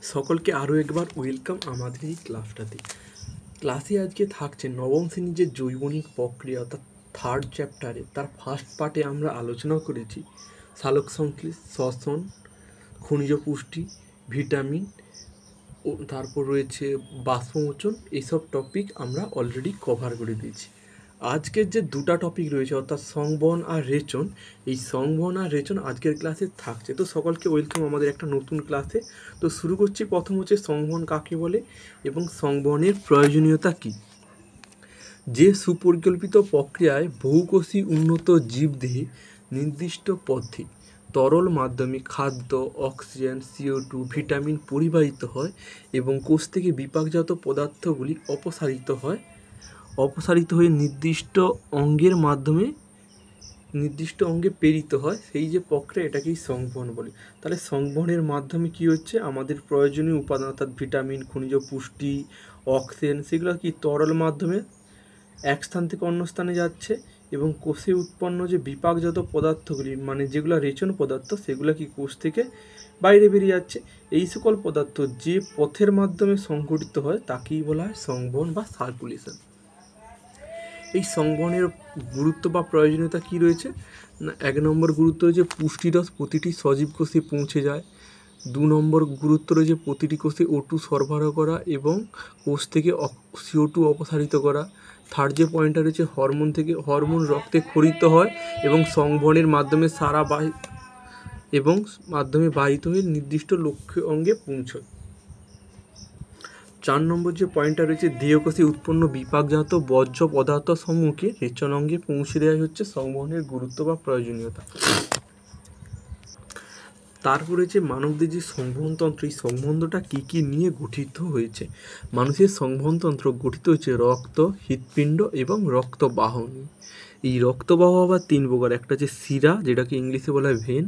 সকলকে আরও একবার ওয়েলকাম আমাদের এই ক্লাসটাতে। ক্লাসে আজকে থাকছে নবম শ্রেণীর যে জৈবনিক প্রক্রিয়া অর্থাৎ থার্ড চ্যাপ্টারে তার ফার্স্ট পার্টে আমরা আলোচনা করেছি সালোক সংশ্লেষ, শ্বসন, খনিজ পুষ্টি, ভিটামিন ও তারপর রয়েছে বাষ্পমোচন। এইসব টপিক আমরা অলরেডি কভার করে দিয়েছি। আজকের যে দুটা টপিক রয়েছে অর্থাৎ সংবহন আর রেচন, এই সংবহন আর রেচন আজকের ক্লাসে থাকছে। তো সকলকে ওয়েলকাম আমাদের একটা নতুন ক্লাসে। তো শুরু করছি। প্রথম হচ্ছে সংবহন কাকে বলে এবং সংবহনের প্রয়োজনীয়তা কী। যে সুপরিকল্পিত প্রক্রিয়ায় বহুকোষী উন্নত জীবদেহে নির্দিষ্ট পথে তরল মাধ্যমে খাদ্য, অক্সিজেন, CO2, ভিটামিন পরিবাহিত হয় এবং কোষ থেকে বিপাকজাত পদার্থগুলি অপসারিত হয়ে নির্দিষ্ট অঙ্গে প্রেরিত হয়, সেই যে প্রক্রিয়া এটাকেই সংবহন বলে। তাহলে সংবহনের মাধ্যমে কি হচ্ছে, আমাদের প্রয়োজনীয় উপাদান অর্থাৎ ভিটামিন, খনিজ পুষ্টি, অক্সিজেন সেগুলো কি তরল মাধ্যমে এক স্থান থেকে অন্য স্থানে যাচ্ছে এবং কোষে উৎপন্ন যে বিপাকজাত পদার্থগুলি মানে যেগুলো রেচন পদার্থ সেগুলো কি কোষ থেকে বাইরে বেরিয়ে যাচ্ছে। এই সকল পদার্থ যে পথের মাধ্যমে সংঘটিত হয় তাকেই বলা হয় সংবহন বা সার্কুলেশন। এই সংবহনের গুরুত্ব বা প্রয়োজনীয়তা কী রয়েছে না, 1 নম্বর গুরুত্ব রয়েছে পুষ্টিরস প্রতিটি সজীব কোষে পৌঁছে যায়। 2 নম্বর গুরুত্ব রয়েছে প্রতিটি কোষে O2 সরবরাহ করা এবং কোষ থেকে CO2 অপসারিত করা। থার্ড যে পয়েন্টটা রয়েছে হরমোন রক্তে ক্ষরিত হয় এবং সংবহনের মাধ্যমে বাহিত হয়ে নির্দিষ্ট লক্ষ্য অঙ্গে পৌঁছয়। 4 নম্বর যে পয়েন্টটা রয়েছে দেহকোষে উৎপন্ন বিপাকজাত বর্জ্য পদার্থ সমূহকে রেচন অঙ্গে পৌঁছে দেওয়া হচ্ছে সংবহনের গুরুত্ব বা প্রয়োজনীয়তা। তারপরে যে মানবদের যে সংবহনতন্ত্র, এই সংবহনতন্ত্রটা কী কী নিয়ে গঠিত হয়েছে। মানুষের সংবহনতন্ত্র গঠিত হয়েছে রক্ত, হৃৎপিণ্ড এবং রক্তবাহ নিয়ে। এই রক্তবাহ আবার 3 প্রকার। একটা হচ্ছে শিরা, যেটাকে ইংলিশে বলা হয় ভেন,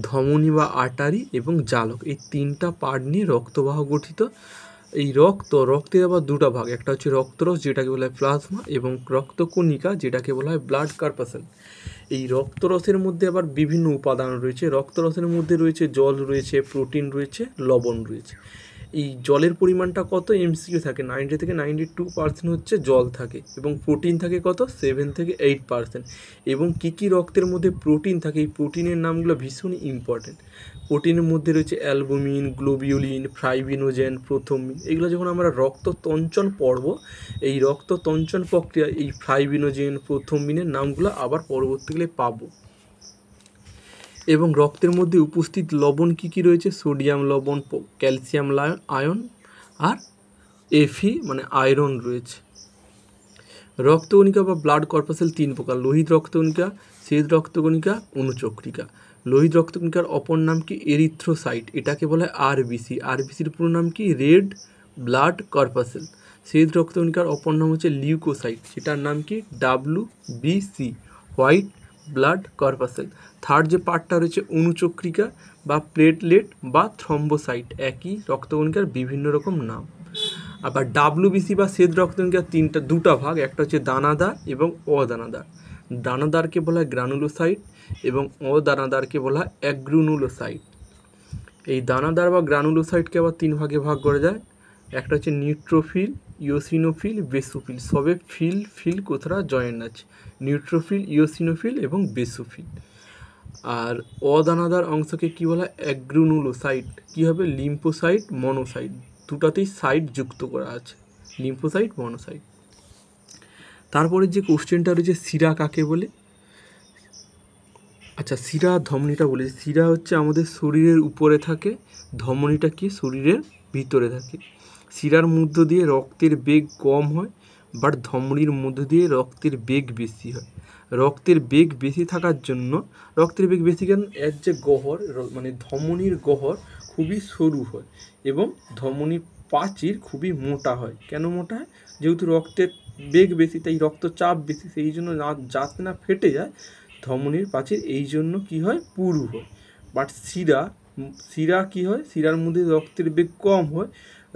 ধমনী বা আর্টারি এবং জালক। এই 3টা পার্ট নিয়ে রক্তবাহ গঠিত। এই রক্তের আবার 2টা ভাগ। একটা হচ্ছে রক্তরস, যেটাকে বলা হয় প্লাজমা, এবং রক্তকণিকা, যেটাকে বলা হয় ব্লাড কর্পাসেল। এই রক্তরসের মধ্যে আবার বিভিন্ন উপাদান রয়েছে। রক্তরসের মধ্যে রয়েছে জল রয়েছে, প্রোটিন রয়েছে, লবণ রয়েছে। এই জলের পরিমাণটা কত MCQ থাকে 90 থেকে 92% হচ্ছে জল থাকে এবং প্রোটিন থাকে কত 7 থেকে 8%। এবং কী কী রক্তের মধ্যে প্রোটিন থাকে, এই প্রোটিনের নামগুলো ভীষণই ইম্পর্টেন্ট। প্রোটিনের মধ্যে রয়েছে অ্যালবুমিন, গ্লোবিউলিন, ফাইব্রিনোজেন, প্রোথ্রম্বিন। এগুলো যখন আমরা রক্ততঞ্চন পড়ব, এই রক্ততঞ্চন প্রক্রিয়া এই ফাইব্রিনোজেন, প্রোথ্রম্বিনের নামগুলো আবার পরবর্তীকালে পাবো। এবং রক্তের মধ্যে উপস্থিত লবণ কী কী রয়েছে, সোডিয়াম লবণ, ক্যালসিয়াম আয়ন আর Fe মানে আয়রন রয়েছে। রক্তকণিকা বা ব্লাড কর্পাসেল 3 প্রকার: লোহিত রক্তকণিকা, শ্বেত রক্তকণিকা, অনুচক্রিকা। লোহিত রক্তকণিকার অপর নাম কি এরিথ্রোসাইট, এটাকে বলা হয় RBC। RBCর পুরো নাম কি রেড ব্লাড কর্পাসেল। শ্বেত রক্তকণিকার অপর নাম হচ্ছে লিউকোসাইট, যেটার নাম কি WBC white blood corpuscle. Third যে পার্টটা রয়েছে অনুচক্রিকা বা প্লেটলেট বা থ্রম্বোসাইট, একই রক্তকণিকার বিভিন্ন রকম নাম। আবার WBC বা শ্বেত রক্তকণিকার 2টা ভাগ। একটা হচ্ছে দানাদার এবং অদানাদার। দানাদারকে বলা হয় গ্রানুলোসাইট এবং অদানাদারকে বলা হয় অ্যাগ্রানুলোসাইট। এই দানাদার বা গ্রানুলোসাইটকে আবার 3 ভাগে ভাগ করা যায়। একটা হচ্ছে নিউট্রোফিল, ইওসিনোফিল, বেসোফিল। সবে ফিল কোথাটা জয়েন্ট আছে, নিউট্রোফিল, ইওসিনোফিল এবং বেসোফিল। আর অদানাদার অংশকে কী বলা হয় অ্যাগ্রানুলোসাইট। কী হবে লিম্ফোসাইট, মনোসাইট, দুটাতেই সাইট যুক্ত করা আছে, লিম্ফোসাইট, মনোসাইট। তারপরে যে কোশ্চেনটা রয়েছে শিরা কাকে বলে। আচ্ছা, শিরা ধমনীটা বলে। শিরা হচ্ছে আমাদের শরীরের উপরে থাকে, ধমনীটা কি শরীরের ভিতরে থাকে। শিরার মধ্য দিয়ে রক্তের বেগ কম হয়, বাট ধমনীর মধ্য দিয়ে রক্তের বেগ বেশি হয়। রক্তের বেগ বেশি থাকার জন্য, রক্তের বেগ বেশি কেন, এর যে গহ্বর মানে ধমনীর গহ্বর খুবই সরু হয় এবং ধমনী প্রাচীর খুবই মোটা হয়। কেন মোটা হয়, যেহেতু রক্তের বেগ বেশি তাই রক্তচাপ বেশি, সেই জন্য যাতে না ফেটে যায় ধমনীর প্রাচীর, এই জন্য কী হয় পুরু হয়। বাট শিরা কী হয়, শিরার মধ্যে রক্তের বেগ কম হয়।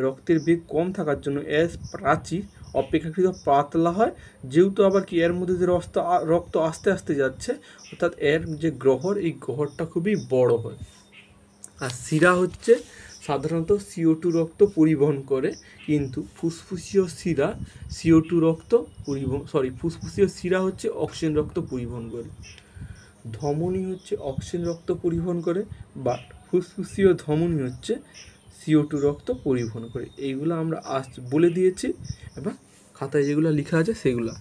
রক্তের বেগ কম থাকার জন্য এর প্রাচীর অপেক্ষাকৃত পাতলা হয়, যেহেতু আবার কি এর মধ্যে যে রক্ত আস্তে আস্তে যাচ্ছে, অর্থাৎ এর যে গ্রহর, এই গ্রহরটা খুবই বড় হয়। আর শিরা হচ্ছে সাধারণত CO2 রক্ত পরিবহন করে, কিন্তু ফুসফুসীয় শিরা CO2 রক্ত পরিবহন ফুসফুসীয় শিরা হচ্ছে অক্সিজেন রক্ত পরিবহন করে। ধমনী হচ্ছে অক্সিজেন রক্ত পরিবহন করে, বাট ফুসফুসীয় ধমনী হচ্ছে CO2 রক্ত পরিবহন করে। এইগুলো আমরা আজ বলে দিয়েছি, এবার খাতায় যেগুলো লেখা আছে সেগুলা।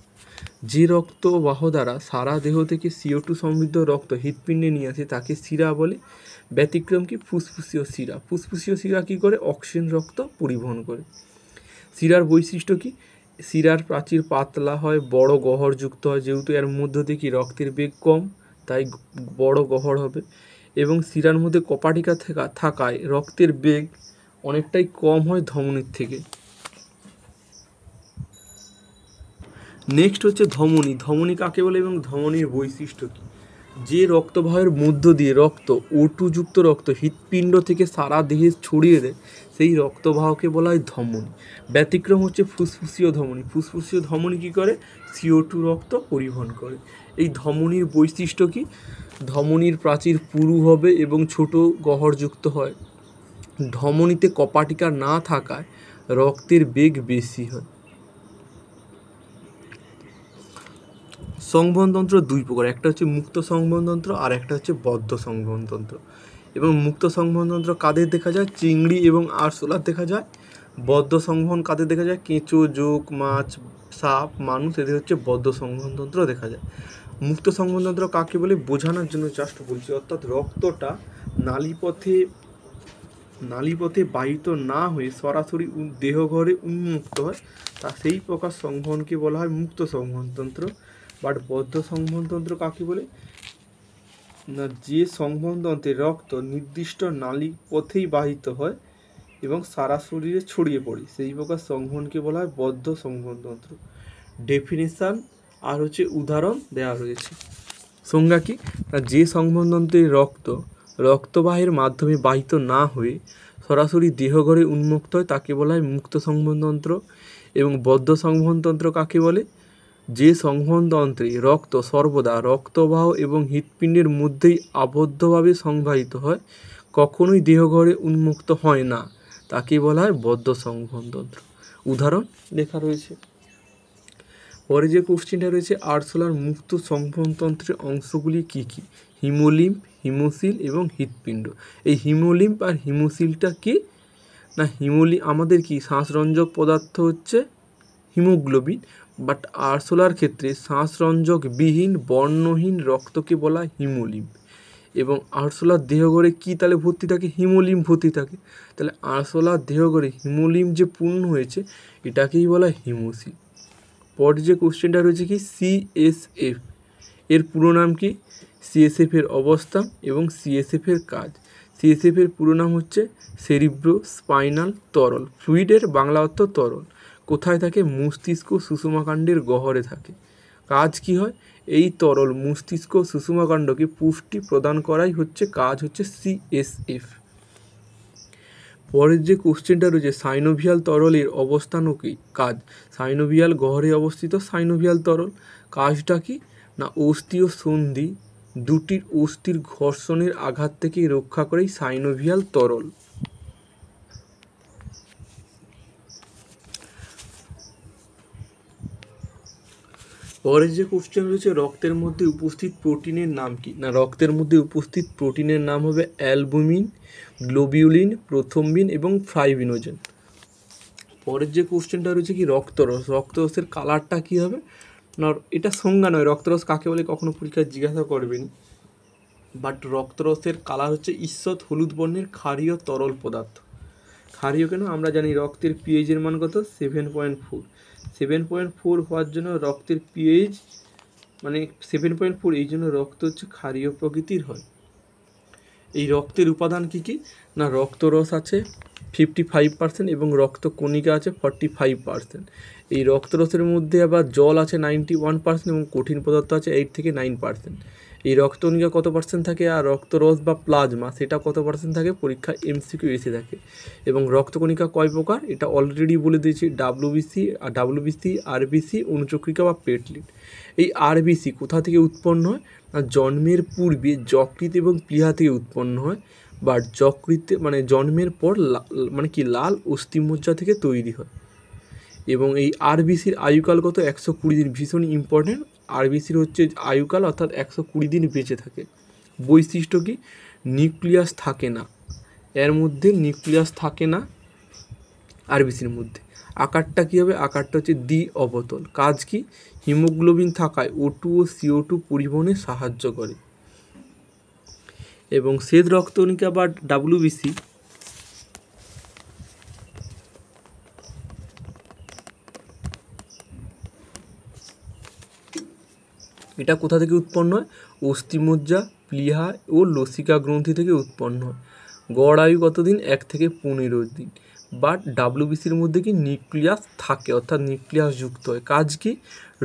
যে রক্তবাহ দ্বারা সারা দেহ থেকে CO2 সমৃদ্ধ রক্ত হৃৎপিণ্ডে নিয়ে আসে তাকে শিরা বলে। ব্যতিক্রম কি? ফুসফুসীয় শিরা। ফুসফুসীয় শিরা কী করে? অক্সিজেন রক্ত পরিবহন করে। শিরার বৈশিষ্ট্য কি? শিরার প্রাচীর পাতলা হয়, বড় গহ্বরযুক্ত হয়, যেহেতু এর মধ্য দিয়ে কি রক্তের বেগ কম, তাই বড় গহ্বর হবে, এবং শিরার মধ্যে কপাটিকা থাকায় রক্তের বেগ অনেকটাই কম হয় ধমনীর থেকে। নেক্সট হচ্ছে ধমনী। ধমনী কাকে বলে এবং ধমনীর বৈশিষ্ট্য কী? যে রক্তবাহের মধ্য দিয়ে রক্ত O2 যুক্ত রক্ত হৃৎপিণ্ড থেকে সারা দেহে ছড়িয়ে দেয় সেই রক্তবাহকে বলা হয় ধমনী। ব্যতিক্রম হচ্ছে ফুসফুসীয় ধমনী। ফুসফুসীয় ধমনী কী করে? CO2 রক্ত পরিবহন করে। এই ধমনীর বৈশিষ্ট্য কী? ধমনীর প্রাচীর পুরু হবে এবং ছোট গহ্বরযুক্ত হয়। ধমনীতে কপাটিকা না থাকায় রক্তের বেগ বেশি হয়। সংবহনতন্ত্র দুই প্রকার, একটা হচ্ছে মুক্ত সংবহনতন্ত্র আর একটা হচ্ছে বদ্ধ সংবহনতন্ত্র। এবং মুক্ত সংবহনতন্ত্র কাদের দেখা যায়? চিংড়ি এবং আরশোলার দেখা যায়। বদ্ধ সংবহন কাদের দেখা যায়? কেঁচো, জোঁক, মাছ, সাপ, মানুষ, এদের হচ্ছে বদ্ধ সংবহনতন্ত্র দেখা যায়। মুক্ত সংবহনতন্ত্র কাকে বলে বোঝানোর জন্য জাস্ট বলছি, অর্থাৎ রক্তটা নালীপথে বাহিত না হয়ে সরাসরি দেহঘরে উন্মুক্ত হয়, তা সেই প্রকার সংবহনকে বলা হয় মুক্ত সংবহনতন্ত্র। বাট বদ্ধ সংবহনতন্ত্র কাকে বলে? না, যে সংবহনতন্ত্রে রক্ত নির্দিষ্ট নালী পথেই বাহিত হয় এবং সারা শরীরে ছড়িয়ে পড়ে, সেই প্রকার সংবহনকে বলা হয় বদ্ধ সংবহনতন্ত্র। ডেফিনেশান আর হচ্ছে উদাহরণ দেওয়া রয়েছে। সংজ্ঞা কি? না, যে সংবহনতন্ত্রে রক্তবাহের মাধ্যমে বাহিত না হয়ে সরাসরি দেহঘরে উন্মুক্ত হয় তাকে বলা হয় মুক্ত সংবহনতন্ত্র। এবং বদ্ধ সংবহনতন্ত্র কাকে বলে? যে সংবহনতন্ত্রে রক্ত সর্বদা রক্তবাহ এবং হৃৎপিণ্ডের মধ্যেই আবদ্ধভাবে সংবাহিত হয়, কখনোই দেহঘরে উন্মুক্ত হয় না, তাকে বলা হয় বদ্ধ সংবহনতন্ত্র। উদাহরণ লেখা রয়েছে। পরে যে কোশ্চেনটা রয়েছে, আরশোলার মুক্ত সংবহনতন্ত্রের অংশগুলি কী কী? হিমোলিম্ফ, হিমোসিল এবং হৃৎপিণ্ড। এই হিমোলিম্ফ আর হিমোসিলটা কি? না, আমাদের কি শ্বাসরঞ্জক পদার্থ হচ্ছে হিমোগ্লোবিন, বাট আরশোলার ক্ষেত্রে শ্বাসরঞ্জকবিহীন বর্ণহীন রক্তকে বলা হয় হিমোলিম্ফ। এবং আরশোলার দেহঘরে কি তাহলে ভর্তি থাকে? হিমোলিম্ফ ভর্তি থাকে। তাহলে আরশোলার দেহঘরে হিমোলিম্ফ যে পূর্ণ হয়েছে এটাকেই বলা হয় হিমোসিল। পরে যে কোশ্চেনটা রয়েছে কি, CSF এর পুরো নাম কি? CSF এর অবস্থান এবং CSF এর কাজ। CSF এর পুরো নাম হচ্ছে সেরিব্রো স্পাইনাল তরল ফ্লুইডের বাংলা অর্থ তরল। কোথায় থাকে? মস্তিষ্ক সুষুমাকাণ্ডের গহ্বরে থাকে। কাজ কি হয়? এই তরল মস্তিষ্ক সুষুমাকাণ্ডকে পুষ্টি প্রদান করাই হচ্ছে কাজ, হচ্ছে CSF। পরের যে কোশ্চেনটা রয়েছে, সাইনোভিয়াল তরলের অবস্থান ও কি কাজ? সাইনোভিয়াল গহ্বরে অবস্থিত সাইনোভিয়াল তরল। কাজটা কি? না, অস্থি ও সন্ধি দুটির অস্থির ঘর্ষণের আঘাত থেকে রক্ষা করেই সাইনোভিয়াল তরল। পরের যে কোশ্চেন রয়েছে, রক্তের মধ্যে উপস্থিত প্রোটিনের নাম কি? না, রক্তের মধ্যে উপস্থিত প্রোটিনের নাম হবে অ্যালবুমিন, গ্লোবিউলিন, প্রোথ্রম্বিন এবং ফাইব্রিনোজেন। পরের যে কোশ্চেনটা রয়েছে কি, রক্তরস। রক্তরসের কালারটা কী হবে? না, এটা সংজ্ঞা নয়, রক্তরস কাকে বলে কখনো পরীক্ষায় জিজ্ঞাসা করবেন, বাট রক্তরসের কালার হচ্ছে ঈষৎ হলুদ বর্ণের ক্ষারীয় তরল পদার্থ। ক্ষারীয় কেন? আমরা জানি রক্তের pH এর মান কত? 7.4। 7.4 হওয়ার জন্য রক্তের pH মানে 7.4, এই জন্য রক্ত হচ্ছে ক্ষারীয় প্রকৃতির হয়। এই রক্তের উপাদান কি কি? না, রক্তরস আছে 55% এবং রক্তকণিকা আছে 45%। এই রক্তরসের মধ্যে আবার জল আছে 91% এবং কঠিন পদার্থ আছে 8 থেকে 9%। এই রক্তকণিকা কত পার্সেন্ট থাকে আর রক্তরস বা প্লাজমা সেটা কত পার্সেন্ট থাকে? পরীক্ষায় MCQ এসে থাকে। এবং রক্তকণিকা কয় প্রকার এটা অলরেডি বলে দিয়েছি, WBC, RBC, অনুচক্রিকা বা প্লেটলেট। এই RBC কোথা থেকে উৎপন্ন হয়? না, জন্মের পূর্বে যকৃৎ এবং প্লীহা থেকে উৎপন্ন হয়। বা যকৃতে মানে জন্মের পর মানে কি লাল অস্থিমজ্জা থেকে তৈরি হয়। এবং এই আরবিসির আয়ুকাল কত? 120 দিন। ভীষণ ইম্পর্টেন্ট। আরবিসির হচ্ছে আয়ুকাল অর্থাৎ 120 দিন বেঁচে থাকে। বৈশিষ্ট্য কি? নিউক্লিয়াস থাকে না, এর মধ্যে নিউক্লিয়াস থাকে না আরবিসির মধ্যে। আকারটা কী হবে? আকারটা হচ্ছে দ্বি অবতল। কাজ কি? হিমোগ্লোবিন থাকায় O2 ও CO2 পরিবহনে সাহায্য করে। এবং শ্বেত রক্তকণিকা বা ডাব্লিউবিসি এটা কোথা থেকে উৎপন্ন হয়? অস্থিমজ্জা, প্লীহা ও লসিকা গ্রন্থি থেকে উৎপন্ন হয়। গড় আয়ু কতদিন? 1 থেকে 15 দিন। বাট ডাব্লিউবিসির মধ্যে কি নিউক্লিয়াস থাকে, অর্থাৎ নিউক্লিয়াস যুক্ত হয়। কাজ কি?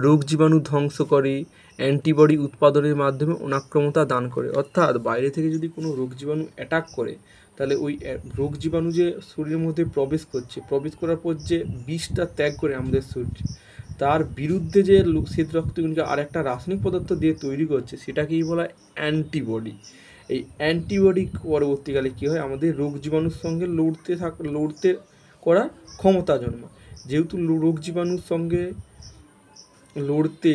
রোগ জীবাণু ধ্বংস করে, অ্যান্টিবডি উৎপাদনের মাধ্যমে অনাক্রমতা দান করে। অর্থাৎ বাইরে থেকে যদি কোনো রোগ জীবাণু অ্যাটাক করে, তাহলে ওই রোগ জীবাণু যে শরীরের মধ্যে প্রবেশ করার পর যে বিষটা ত্যাগ করে আমাদের শরীরে, তার বিরুদ্ধে যে শ্বেত রক্তকণিকা আর একটা রাসায়নিক পদার্থ দিয়ে তৈরি করছে, সেটাকেই বলা হয় অ্যান্টিবডি। এই অ্যান্টিবডি পরবর্তীকালে কী হয়? আমাদের রোগ জীবাণুর সঙ্গে লড়তে করার ক্ষমতা জন্মায়। যেহেতু রোগ জীবাণুর সঙ্গে লড়তে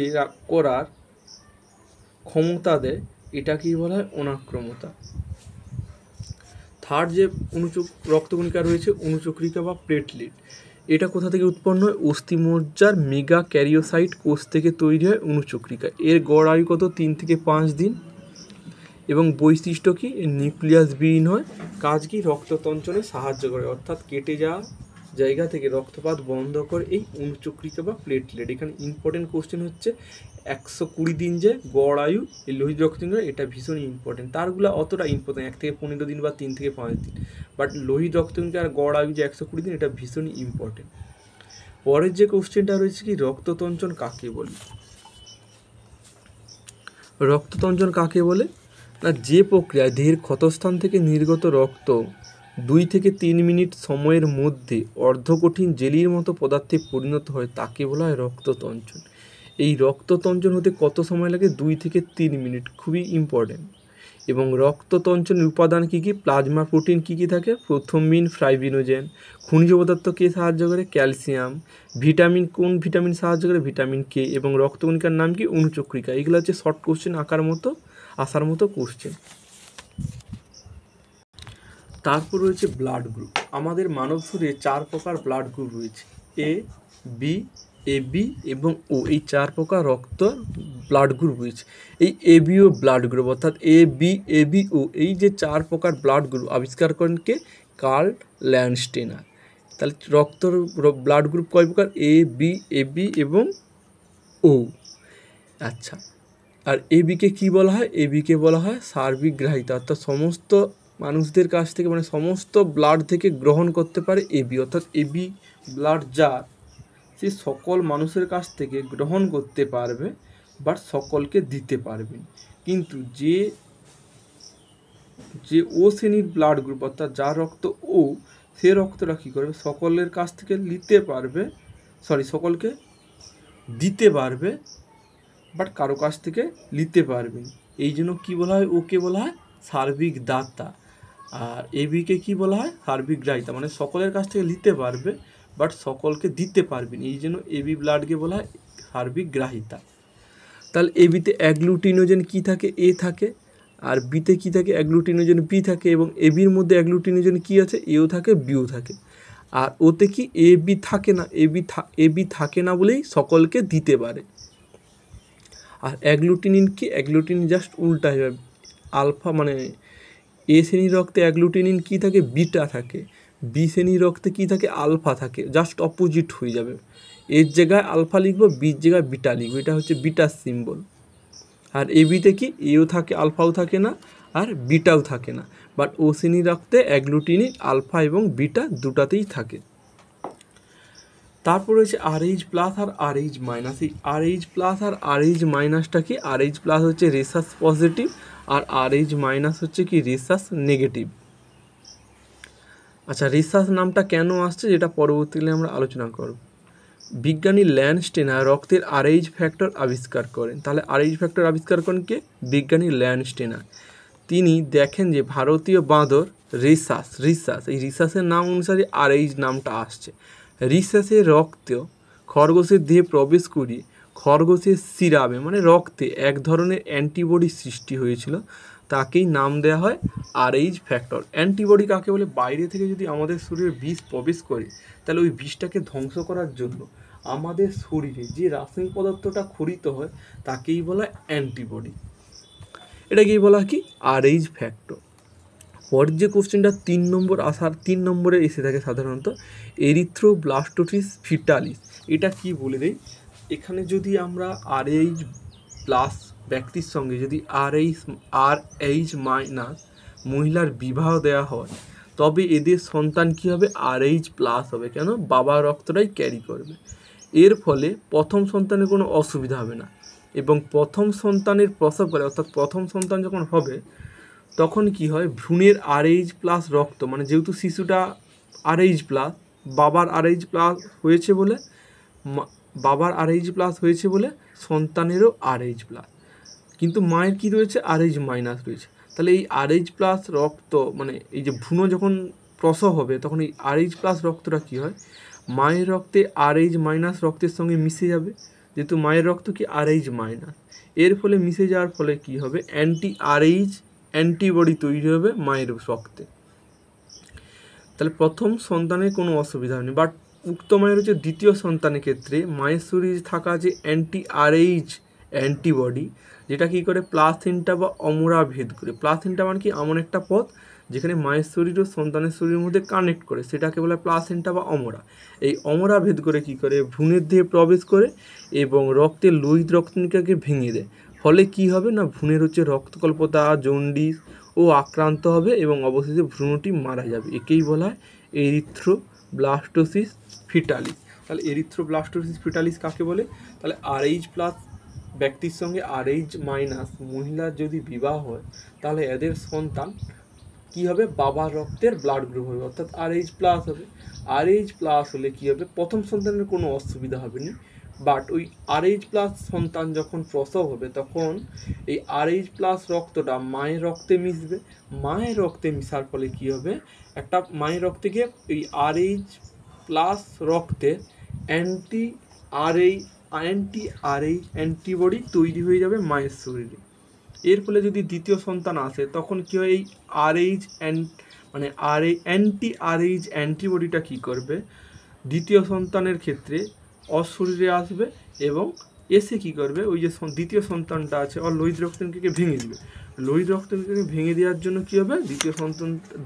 করার ক্ষমতা দেয়, এটাকেই বলা হয় অনাক্রমতা। থার্ড যে রক্তকণিকা রয়েছে অনুচক্রিকা বা প্লেটলেট, এটা কোথা থেকে উৎপন্ন হয়? অস্থিমজ্জার মেগা ক্যারিওসাইট কোষ থেকে তৈরি হয় অনুচক্রিকা। এর গড় আয়ু কত? 3 থেকে 5 দিন। এবং বৈশিষ্ট্য কি? নিউক্লিয়াস বিহীন হয়। কাজ কি? রক্ততঞ্চনে সাহায্য করে, অর্থাৎ কেটে যাওয়া জায়গা থেকে রক্তপাত বন্ধ করে এই অনুচক্রিকা বা প্লেটলেট। এখানে ইম্পর্টেন্ট কোশ্চেন হচ্ছে 120 দিন যে গড় আয়ু এই লোহিত রক্তকণিকা, এটা ভীষণ ইম্পর্টেন্ট। তারগুলো অতটা ইম্পর্টেন্ট 1 থেকে 15 দিন বা 3 থেকে 5 দিন। বাট লোহিত রক্তকণিকার গড় আয়ু যে 120 দিন, এটা ভীষণই ইম্পর্টেন্ট। পরের যে কোশ্চেনটা রয়েছে কি? রক্ততঞ্চন কাকে বলে? রক্ততঞ্চন কাকে বলে? না, যে প্রক্রিয়ায় দেহের ক্ষতস্থান থেকে নির্গত রক্ত 2 থেকে 3 মিনিট সময়ের মধ্যে অর্ধকঠিন জেলির মতো পদার্থে পরিণত হয়, তাকে বলা হয় রক্ততঞ্চন। এই রক্ততঞ্চন হতে কত সময় লাগে? 2 থেকে 3 মিনিট। খুবই ইম্পর্টেন্ট। এবং রক্ততঞ্চনের উপাদান কী কী? প্লাজমা প্রোটিন কী কী থাকে? প্রথমিন, ফাইব্রিনোজেন। খনিজ পদার্থ কে সাহায্য করে? ক্যালসিয়াম। ভিটামিন, কোন ভিটামিন সাহায্য করে? Vitamin K. এবং রক্তকণিকার নাম কি? অনুচক্রিকা। এগুলো হচ্ছে শর্ট কোশ্চেন আসার মতো কোশ্চেন। তারপর রয়েছে ব্লাড গ্রুপ। আমাদের মানব শরীরে 4 প্রকার ব্লাড গ্রুপ রয়েছে: এ, বি, এবি এবং ও। এই 4 প্রকার রক্ত ব্লাড গ্রুপ রয়েছে। এই এবিও ব্লাড গ্রুপ, অর্থাৎ এবি ও, এই যে 4 প্রকার ব্লাড গ্রুপ আবিষ্কার করেন কে? কার্ল ল্যান্ডস্টেনার। তাহলে রক্তর ব্লাড গ্রুপ কয় প্রকার? এবি এবং ও। আচ্ছা, আর এবিকে কি বলা হয়? এবিকে বলা হয় সার্বিকগ্রাহিতা, অর্থাৎ সমস্ত মানুষদের কাছ থেকে, মানে সমস্ত ব্লাড থেকে গ্রহণ করতে পারে এবি। অর্থাৎ এবি ব্লাড যার, সে সকল মানুষের কাছ থেকে গ্রহণ করতে পারবে, বাট সকলকে দিতে পারবে। কিন্তু যে ও শ্রেণীর ব্লাড গ্রুপ, অর্থাৎ যার রক্ত ও, সে রক্তটা কী করবে? সকলের কাছ থেকে সকলকে দিতে পারবে, বাট কারো কাছ থেকে নিতে পারবে। এই জন্য কী বলা হয়? ওকে বলা হয় সার্বিক দাতা। আর এবিকে কি বলা হয়? সার্বিক গ্রাহিতা, মানে সকলের কাছ থেকে নিতে পারবে, বাট সকলকে দিতে পারবেন। এই জন্য এবি ব্লাডকে বলা হয় সার্বিক গ্রাহিতা। তাহলে এবিতে অ্যাগ্লুটিনোজেন কি থাকে? এ থাকে। আর বিতে কি থাকে? অ্যাগ্লুটিনোজেন বি থাকে। এবং এবির মধ্যে অ্যাগ্লুটিনোজেন কি আছে? এও থাকে, বিও থাকে। আর ওতে কি? এবি থাকে না। এবি থাকে না বলেই সকলকে দিতে পারে। আর অ্যাগ্লুটিনিন কি? অ্যাগ্লুটিনিন জাস্ট উল্টা হয়ে যাবে। আলফা মানে এ শ্রেণীর রক্তে অ্যাগ্লুটিনিন কি থাকে? বিটা থাকে। বি শ্রেণীর রক্তে কি থাকে? আলফা থাকে। জাস্ট অপোজিট হয়ে যাবে। এর জায়গায় আলফা লিখবো, বির জায়গায় বিটা লিখবো। এটা হচ্ছে বিটার সিম্বল। আর এবিতে কি? এও থাকে, আলফাও থাকে না, আর বিটাও থাকে না। বাট ও শ্রেণীর রক্তে অ্যাগ্লুটিনিন আলফা এবং বিটা দুটাতেই থাকে। তারপর রয়েছে RH প্লাস আর RH মাইনাস। এই RH প্লাস আর RH মাইনাসটা কি? RH প্লাস হচ্ছে রেসাস পজিটিভ, আর RH মাইনাস হচ্ছে কি? Rhesus negative. আচ্ছা, রেসাস নামটা কেন আসছে, যেটা পরবর্তীকালে আমরা আলোচনা করব। বিজ্ঞানী ল্যান্ডস্টেনার রক্তের RH ফ্যাক্টর আবিষ্কার করেন। তাহলে RH ফ্যাক্টর আবিষ্কার করেন কে? বিজ্ঞানী ল্যান্ডস্টেনার। তিনি দেখেন যে ভারতীয় বাঁদর রিসাস এই রিসাসের নাম অনুসারে RH নামটা আসছে। রিসাসের রক্ত খরগোশের দেহে প্রবেশ করিয়ে খরগোশের সিরামে মানে রক্তে এক ধরনের অ্যান্টিবডি সৃষ্টি হয়েছিল, তাকেই নাম দেওয়া হয় RH ফ্যাক্টর। অ্যান্টিবডি কাকে বলে? বাইরে থেকে যদি আমাদের শরীরে বিষ প্রবেশ করে তাহলে ওই বিষটাকে ধ্বংস করার জন্য আমাদের শরীরে যে রাসায়নিক পদার্থটা খরিত হয় তাকেই বলা হয় অ্যান্টিবডি। এটাকেই বলা হয় কি? RH factor. পরের যে কোশ্চেনটা 3 নম্বরে এসে থাকে সাধারণত, এরিথ্রোব্লাস্টোসিস ফিটালিস। এটা কি বলে দেই, এখানে যদি আমরা RH প্লাস ব্যক্তির সঙ্গে যদি RH মাইনাস মহিলার বিবাহ দেওয়া হয় তবে এদের সন্তান কি হবে? RH প্লাস হবে। কেন? বাবার রক্তটাই ক্যারি করবে। এর ফলে প্রথম সন্তানের কোনো অসুবিধা হবে না এবং প্রথম সন্তানের প্রসব করে, অর্থাৎ প্রথম সন্তান যখন হবে তখন কি হয়? ভ্রূণের RH প্লাস রক্ত, মানে যেহেতু শিশুটা RH প্লাস, বাবার RH প্লাস হয়েছে বলে সন্তানেরও RH প্লাস, কিন্তু মায়ের কি রয়েছে? RH মাইনাস রয়েছে। তাহলে এই RH প্লাস রক্ত মানে এই যে ভ্রূণ যখন প্রসব হবে তখন এই RH প্লাস রক্তটা কি হয়? মায়ের রক্তে RH মাইনাস রক্তের সঙ্গে মিশে যাবে, যেহেতু মায়ের রক্ত কি RH মাইনাস, এর ফলে মিশে যাওয়ার ফলে কি হবে? RH অ্যান্টিবডি তৈরি হবে মায়ের রক্তে। তাহলে প্রথম সন্তানের কোনো অসুবিধা হয়নি, বাট উক্ত মায়ের হচ্ছে দ্বিতীয় সন্তানের ক্ষেত্রে মায়ের শরীরে থাকা যে RH অ্যান্টিবডি যেটা কী করে? প্লাসেন্টা বা অমরা ভেদ করে। প্লাসেন্টা মানে কি? এমন একটা পথ যেখানে মায়ের শরীর ও সন্তানের শরীরের মধ্যে কানেক্ট করে, সেটাকে বলে প্লাসেন্টা বা অমরা। এই অমরা ভেদ করে কী করে? ভ্রূণের দেহে প্রবেশ করে এবং রক্তের লোহিত রক্তনিকাকে ভেঙে দেয়। ফলে কি হবে না? ভ্রূণের হচ্ছে রক্তকল্পতা, জন্ডিস ও আক্রান্ত হবে এবং অবশেষে ভ্রূণটি মারা যাবে। একেই বলা হয় এরিথ্রোব্লাস্টোসিস ফিটালিস। তাহলে এরিথ্রোব্লাস্টোসিস ফিটালিস কাকে বলে? তাহলে RH প্লাস ব্যক্তির সঙ্গে RH মাইনাস মহিলার যদি বিবাহ হয় তাহলে এদের সন্তান কি হবে? বাবার রক্তের ব্লাড গ্রুপ হবে, অর্থাৎ RH প্লাস হবে। RH প্লাস হলে কি হবে? প্রথম সন্তানের কোনো অসুবিধা হবে না, বাট ওই RH প্লাস সন্তান যখন প্রসব হবে তখন এই RH প্লাস রক্তটা মায়ের রক্তে মিশবে। মায়ের রক্তে মিশার ফলে কি হবে? একটা মায়ের রক্তে গিয়ে এই RH প্লাস রক্তে অ্যান্টিবডি তৈরি হয়ে যাবে মায়ের শরীরে। এর ফলে যদি দ্বিতীয় সন্তান আসে তখন কি হয়? এই অ্যান্টি-RH অ্যান্টিবডিটা কী করবে? দ্বিতীয় সন্তানের ক্ষেত্রে শরীরে আসবে এবং এসে কি করবে? ওই যে দ্বিতীয় সন্তানটা আছে ওর লোহিত রক্তনিকাকে ভেঙে দিবে। লোহিত রক্তনিকাকে ভেঙে দেওয়ার জন্য কি হবে?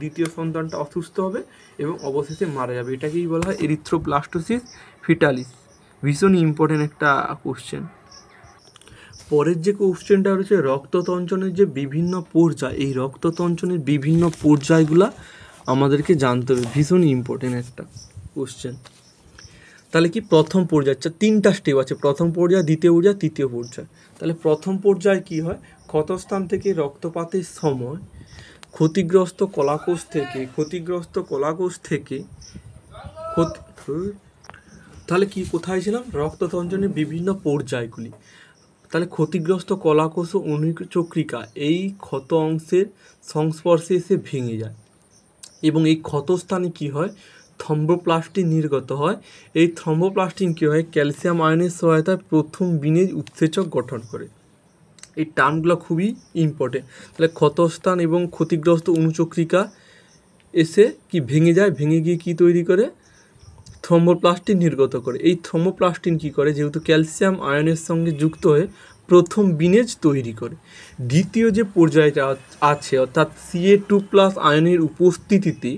দ্বিতীয় সন্তানটা অসুস্থ হবে এবং অবশেষে মারা যাবে। এটাকেই বলা হয় এরিথ্রোব্লাস্টোসিস ফিটালিস। ভীষণ ইম্পর্টেন্ট একটা কোশ্চেন। পরের যে কোশ্চেনটা রয়েছে রক্ততঞ্চনের যে বিভিন্ন পর্যায়, এই রক্ততঞ্চনের বিভিন্ন পর্যায়গুলো আমাদেরকে জানতে হবে। ভীষণ ইম্পর্টেন্ট একটা কোশ্চেন। তাহলে কি প্রথম পর্যায়? 3টা স্টেপ আছে, প্রথম পর্যায়, দ্বিতীয় পর্যায়, তৃতীয় পর্যায়। তাহলে প্রথম পর্যায়ে কি হয়? ক্ষতস্থান থেকে রক্তপাতের সময় ক্ষতিগ্রস্ত কলাকোষ থেকে তাহলে কি কোথায় ছিলাম? রক্ততঞ্চনের বিভিন্ন পর্যায়গুলি। তাহলে ক্ষতিগ্রস্ত কলাকোষ ও অনুচক্রিকা এই ক্ষত অংশের সংস্পর্শে এসে ভেঙে যায় এবং এই ক্ষতস্থানে কি হয়? থ্রম্বোপ্লাস্টিন নির্গত হয়। এই থ্রম্বোপ্লাস্টিন কী হয়? ক্যালসিয়াম আয়নের সহায়তায় প্রথম বিনেজ উৎসেচক গঠন করে। এই টার্মগুলো খুবই ইম্পর্টেন্ট। তাহলে ক্ষতস্থান এবং ক্ষতিগ্রস্ত অনুচক্রিকা এসে কি ভেঙে যায়, ভেঙে গিয়ে কি তৈরি করে? থ্রম্বোপ্লাস্টিন নির্গত করে। এই থ্রম্বোপ্লাস্টিন কী করে? যেহেতু ক্যালসিয়াম আয়নের সঙ্গে যুক্ত হয়ে প্রথম বিনেজ তৈরি করে। দ্বিতীয় যে পর্যায়টা আছে অর্থাৎ Ca2+ আয়নের উপস্থিতিতে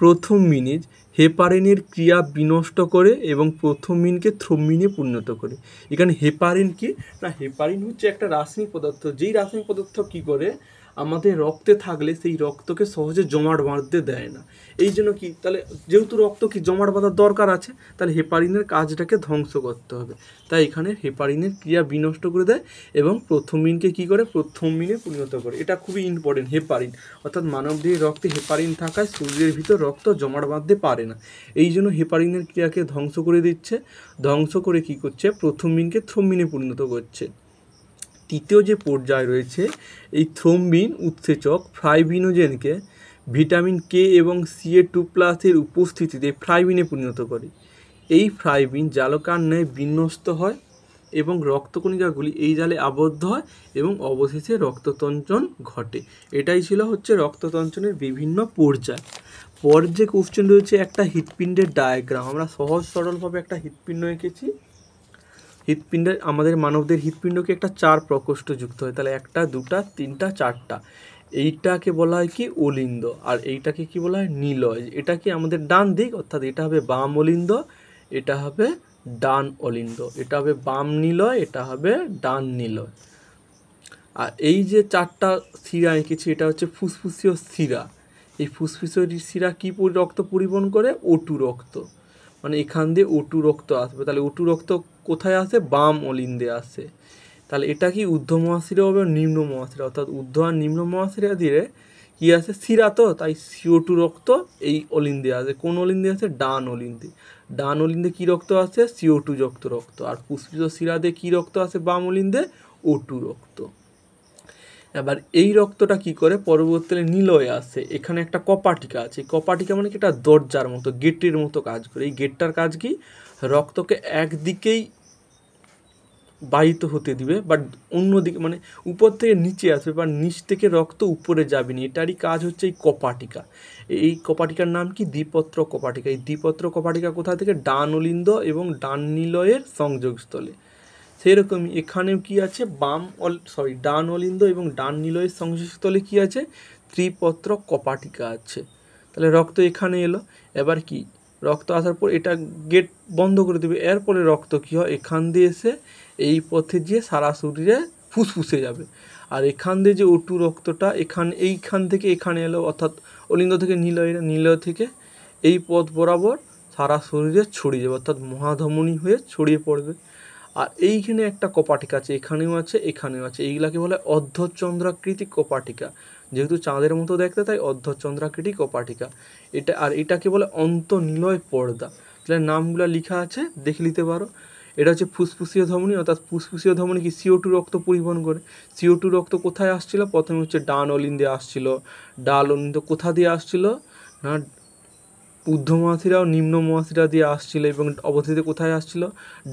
প্রথম বিনেজ হেপারিনের ক্রিয়া বিনষ্ট করে এবং প্রথম মিনকে থ্রোম্বিনে পরিণত করে। এখানে হেপারিন কি না? হেপারিন হচ্ছে একটা রাসায়নিক পদার্থ, যেই রাসায়নিক পদার্থ কী করে? আমাদের রক্তে থাকলে সেই রক্তকে সহজে জমাট বাঁধতে দেয় না। এই জন্য কি? তাহলে যেহেতু রক্ত কি জমাট বাঁধার দরকার আছে, তাহলে হেপারিনের কাজটাকে ধ্বংস করতে হবে। তাই এখানে হেপারিনের ক্রিয়া বিনষ্ট করে দেয় এবং প্রথম মিনকে কী করে? প্রথম মিনে পরিণত করে। এটা খুবই ইম্পর্টেন্ট। হেপারিন অর্থাৎ মানবদেহের রক্তে হেপারিন থাকায় শরীরের ভিতর রক্ত জমাট বাঁধতে পারে না। এই জন্য হেপারিনের ক্রিয়াকে ধ্বংস করে দিচ্ছে, ধ্বংস করে কী করছে? প্রথম মিনকে থ্রোম্বিনে পরিণত করছে। তৃতীয় যে পর্যায় রয়েছে, এই থ্রোম্বিন উৎসেচক ফাইব্রিনোজেনকে ভিটামিন কে এবং Ca2+ উপস্থিতিতে ফাইব্রিনে পরিণত করে। এই ফাইব্রিন জালকার ন্যায় বিন্যস্ত হয় এবং রক্তকণিকাগুলি এই জালে আবদ্ধ হয় এবং অবশেষে রক্ততঞ্চন ঘটে। এটাই ছিল রক্ততঞ্চনের বিভিন্ন পর্যায়। পরের যে কোশ্চেন রয়েছে, একটা হৃৎপিণ্ডের ডায়াগ্রাম। আমরা সহজ সরলভাবে একটা হৃৎপিণ্ড এঁকেছি। হৃৎপিণ্ডের আমাদের মানবদের হৃৎপিণ্ডকে একটা 4 প্রকোষ্ঠ যুক্ত হয়, তাহলে 1, 2, 3, 4টা। এইটাকে বলা হয় কি অলিন্দ, আর এইটাকে কি বলা হয় নিলয়। এটা কি আমাদের ডান দিক, অর্থাৎ এটা হবে বাম অলিন্দ, এটা হবে ডান অলিন্দ, এটা হবে বাম নিলয়, এটা হবে ডান নিলয়। আর এই যে 4টা শিরা এঁকেছি, এটা হচ্ছে ফুসফুসীয় শিরা। এই ফুসফুসীয় শিরা কি রক্ত পরিবহন করে? O2 রক্ত। মানে এখান দিয়ে O2 রক্ত আসবে, তাহলে O2 রক্ত কোথায় আসে? বাম অলিন্দে আসে। তাহলে এটা কি ঊর্ধ্ব মহাশিরা হবে নিম্ন মহাশিরা, অর্থাৎ ঊর্ধ্ব আর নিম্ন মহাশিরা দিয়ে কি আসে? শিরা, তো তাই CO2 রক্ত এই অলিন্দে আসে। কোন অলিন্দে আসে? ডান অলিন্দে। ডান অলিন্দে কি রক্ত আসে? CO2 যুক্ত রক্ত। আর ফুসফুসীয় শিরা দিয়ে কি রক্ত আসে বাম অলিন্দে? O2 রক্ত। এবার এই রক্তটা কি করে? পরবর্তীতে নিলয়ে আসে। এখানে একটা কপাটিকা আছে। কপাটিকা মানে কি? একটা দরজার মতো, গেটের মতো কাজ করে। এই গেটটার কাজ কি? রক্তকে একদিকেই বাহিত হতে দিবে, বাট অন্যদিকে মানে উপর থেকে নিচে আসবে, বা নিচ থেকে রক্ত উপরে যাবে না। এটারই কাজ হচ্ছে এই কপাটিকা। এই কপাটিকার নাম কি? দ্বিপত্র কপাটিকা। এই দ্বিপত্র কপাটিকা কোথা থেকে? ডান অলিন্দ এবং ডান নিলয়ের সংযোগস্থলে। সেরকমই এখানেও কি আছে? ডান অলিন্দ এবং ডান নিলয়ের সংযোগস্থলে কি আছে? ত্রিপত্র কপাটিকা আছে। তাহলে রক্ত এখানে এলো। এবার কি? রক্ত আসার পর এটা গেট বন্ধ করে দেবে। এরপরে রক্ত কি হয়? এখান দিয়ে এসে এই পথে গিয়ে সারা শরীরে ফুসফুসে যাবে। আর এখান দিয়ে যে O2 রক্তটা এইখান থেকে এখানে এলো, অর্থাৎ অলিন্দ থেকে নিলয় থেকে এই পথ বরাবর সারা শরীরে ছড়িয়ে যাবে, অর্থাৎ মহাধমনী হয়ে ছড়িয়ে পড়বে। আর এইখানে একটা কপাটিকা আছে, এখানেও আছে, এখানেও আছে। এইগুলাকে বলে অর্ধচন্দ্রাকৃতি কপাটিকা। যেহেতু চাঁদের মতো দেখতে, তাই অর্ধচন্দ্রাকৃতি কপাটিকা। এটাকে বলে অন্তঃনিলয় পর্দা। তাহলে নামগুলো লেখা আছে, দেখে নিতে পারো। এটা হচ্ছে ফুসফুসীয় ধমনী, অর্থাৎ ফুসফুসীয় ধমনী কি? CO2 রক্ত পরিবহন করে। CO2 রক্ত কোথায় আসছিল? প্রথমে হচ্ছে ডান অলিন্দে আসছিল। ডান অলিন্দ কোথা দিয়ে আসছিল? না ঊর্ধ্ব মহাশিরা ও নিম্ন মহাশিরা দিয়ে আসছিল, এবং অবশেষে কোথায় আসছিল?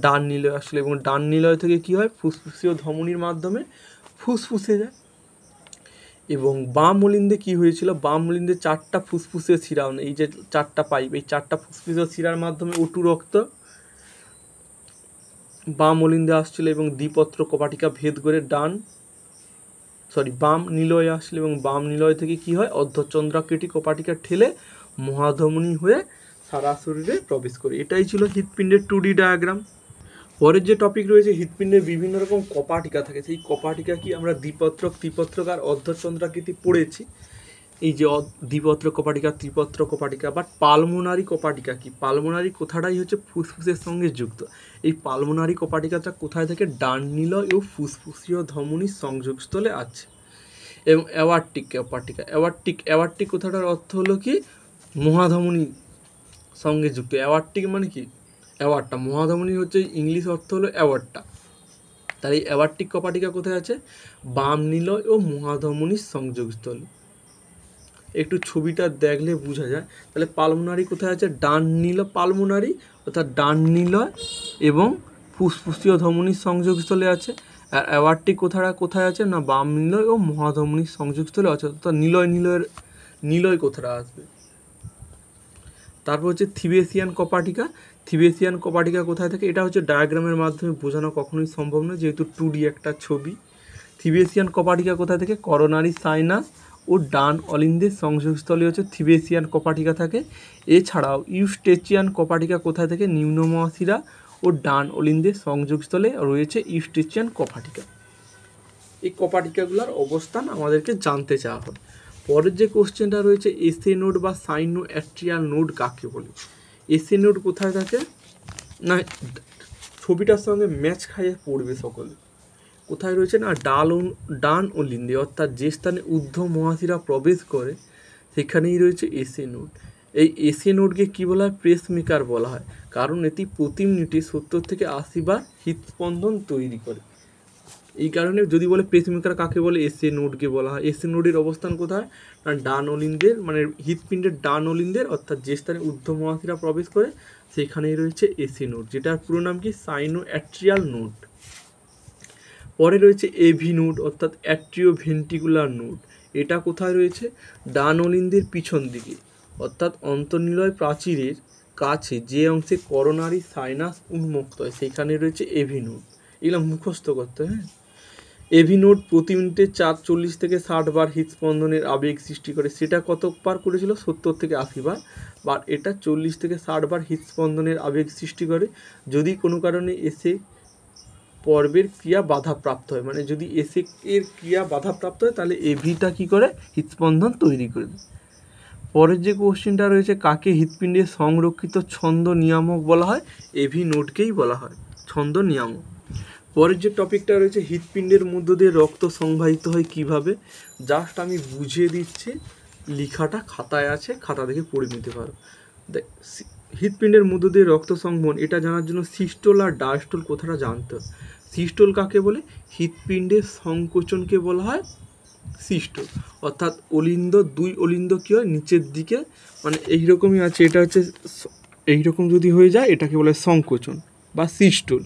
ডান নিলয় আসছিল, এবং ডান নিলয় থেকে কি হয়? ফুসফুসীয় ধমনীর মাধ্যমে ফুসফুসে যায়। এবং বাম অলিন্দে কি হয়েছিল? বাম অলিন্দে 4টা ফুসফুসীয় শিরা, এই যে 4টা পাইপ, এই 4টা ফুসফুসীয় শিরার মাধ্যমে O2 রক্ত বাম অলিন্দে আসছিল এবং দ্বিপত্র কপাটিকা ভেদ করে বাম নিলয়ে আসছিল, এবং বাম নিলয় থেকে কি হয়? অর্ধচন্দ্রাকৃতি কপাটিকা ঠেলে মহাধমনী হয়ে সারা শরীরে প্রবেশ করে। এটাই ছিল হৃৎপিণ্ডের 2D ডায়াগ্রাম। পরের যে টপিক রয়েছে, হৃৎপিণ্ডের বিভিন্ন রকম কপাটিকা থাকে। সেই কপাটিকা কি? আমরা দ্বিপত্রক, ত্রিপত্রক আর অর্ধচন্দ্রাকৃতি পড়েছি। এই যে দ্বিপত্র কপাটিকা, ত্রিপত্র কপাটিকা, বাট পালমোনারি কপাটিকা কি? পালমোনারি কথাটাই হচ্ছে ফুসফুসের সঙ্গে যুক্ত। এই পালমোনারি কপাটিকাটা কোথায় থেকে? ডান নিলয় ও ফুসফুসীয় ধমনীর সংযোগস্থলে আছে। এবং অ্যাওয়ার্টিক কপাটিকা, অ্যাওয়ার্টিক কথাটার অর্থ হলো কি? মহাধমনী সঙ্গে যুক্ত। অ্যাওয়ার্টিক মানে কি? অ্যাওয়ার্ডটা। মহাধমনী হচ্ছে ইংলিশ অর্থ হলো অ্যাওয়ার্ডটা। তাই এই অ্যাওয়ার্টিক কপাটিকা কোথায় আছে? বাম নিলয় ও মহাধমনীর সংযোগস্থলে। একটু ছবিটা দেখলে বোঝা যায়। তাহলে পালমোনারি কোথায় আছে? ডান নিলয় পালমোনারি, অর্থাৎ ডান নিলয় এবং ফুসফুসীয় ধমনীর সংযোগস্থলে আছে। আর অ্যাওয়ার্টিক কোথায় আছে? না বাম নিলয় ও মহাধমনীর সংযোগস্থলে আছে, অর্থাৎ নিলয় কোথাটা আসবে। তারপর হচ্ছে থিবেসিয়ান কপাটিকা। থিবেসিয়ান কপাটিকা কোথায় থাকে? এটা হচ্ছে ডায়াগ্রামের মাধ্যমে বোঝানো কখনোই সম্ভব নয়, যেহেতু 2D একটা ছবি। থিবেসিয়ান কপাটিকা কোথায় থেকে? করোনারি সাইনাস ও ডান অলিন্দের সংযোগস্থলে হচ্ছে থিবেসিয়ান কপাটিকা থাকে। এছাড়াও ইউস্টেচিয়ান কপাটিকা কোথায় থেকে? নিম্ন মহাশিরা ও ডান অলিন্দের সংযোগস্থলে রয়েছে ইউস্টেচিয়ান কপাটিকা। এই কপাটিকাগুলোর অবস্থান আমাদেরকে জানতে চাওয়া হয়। পরের যে কোশ্চেনটা রয়েছে, এসএ নোড বা সাইনো অ্যাট্রিয়াল নোড কাকে বলে? এসএ নোড কোথায় থাকে? না ছবিটার সঙ্গে ম্যাচ খাইয়ে পড়বে সকলে। কোথায় রয়েছে? না ডান অলিন্দে, অর্থাৎ যে স্থানে ঊর্ধ্ব মহাশিরা প্রবেশ করে সেখানেই রয়েছে এসএ নোড। এই এসএ নোডকে কী বলা হয়? পেসমেকার বলা হয়, কারণ এটি প্রতি মিনিটে 70 থেকে 80 বার হৃদস্পন্দন তৈরি করে। এই কারণে যদি বলে পেসমেকার কাকে বলে, এসএ নোডকে বলা হয়। এসএ নোডের অবস্থান কোথায় না ডান অলিন্দের মানে হৃৎপিণ্ডের ডান অলিন্দের অর্থাৎ যে স্থানে ঊর্ধ্ব মহাশিরা প্রবেশ করে সেখানেই রয়েছে এসএ নোড, যেটার পুরো নাম কি সাইনো অ্যাট্রিয়াল নোড। পরে রয়েছে এভি নোড অর্থাৎ অ্যাট্রিও ভেন্ট্রিকুলার নোড। এটা কোথায় রয়েছে ডান অলিন্দের পিছন দিকে অর্থাৎ অন্তর্নিলয় প্রাচীরের কাছে যে অংশে করোনারি সাইনাস উন্মুক্ত হয় সেইখানে রয়েছে এভি নোড। এগুলো মুখস্থ করতে, হ্যাঁ। এভি নোড প্রতি মিনিটে 40 থেকে 60 বার হৃদস্পন্দনের আবেগ সৃষ্টি করে। সেটা কতবার করেছিল 70 থেকে 80 বার, বাট এটা 40 থেকে 60 বার হৃদস্পন্দনের আবেগ সৃষ্টি করে যদি কোনো কারণে এসে পর্বের ক্রিয়া বাধাপ্রাপ্ত হয়। মানে যদি এসে এর ক্রিয়া বাধাপ্রাপ্ত হয় তাহলে এভিটা কী করে হৃদস্পন্দন তৈরি করবে। পরের যে কোশ্চেনটা রয়েছে কাকে হৃৎপিণ্ডের সংরক্ষিত ছন্দ নিয়ামক বলা হয়, এভি নোডকেই বলা হয় ছন্দ নিয়ামক। পরের যে টপিকটা রয়েছে হৃৎপিণ্ডের মধ্য দিয়ে রক্ত সংবাহিত হয় কিভাবে, জাস্ট আমি বুঝিয়ে দিচ্ছি, লেখাটা খাতায় আছে, খাতা দেখে পড়ে নিতে পারো। হৃৎপিণ্ডের মধ্য দিয়ে রক্ত সংবহন এটা জানার জন্য সিস্টোল আর ডায়াস্টোল কথাটা জানতে হবে। সিস্টোল কাকে বলে, হৃৎপিণ্ডের সংকোচনকে বলা হয় সিস্টোল, অর্থাৎ অলিন্দ দুই অলিন্দ কী হয় নিচের দিকে মানে এইরকমই আছে, এটা হচ্ছে এইরকম যদি হয়ে যায় এটাকে বলে সংকোচন বা সিস্টোল।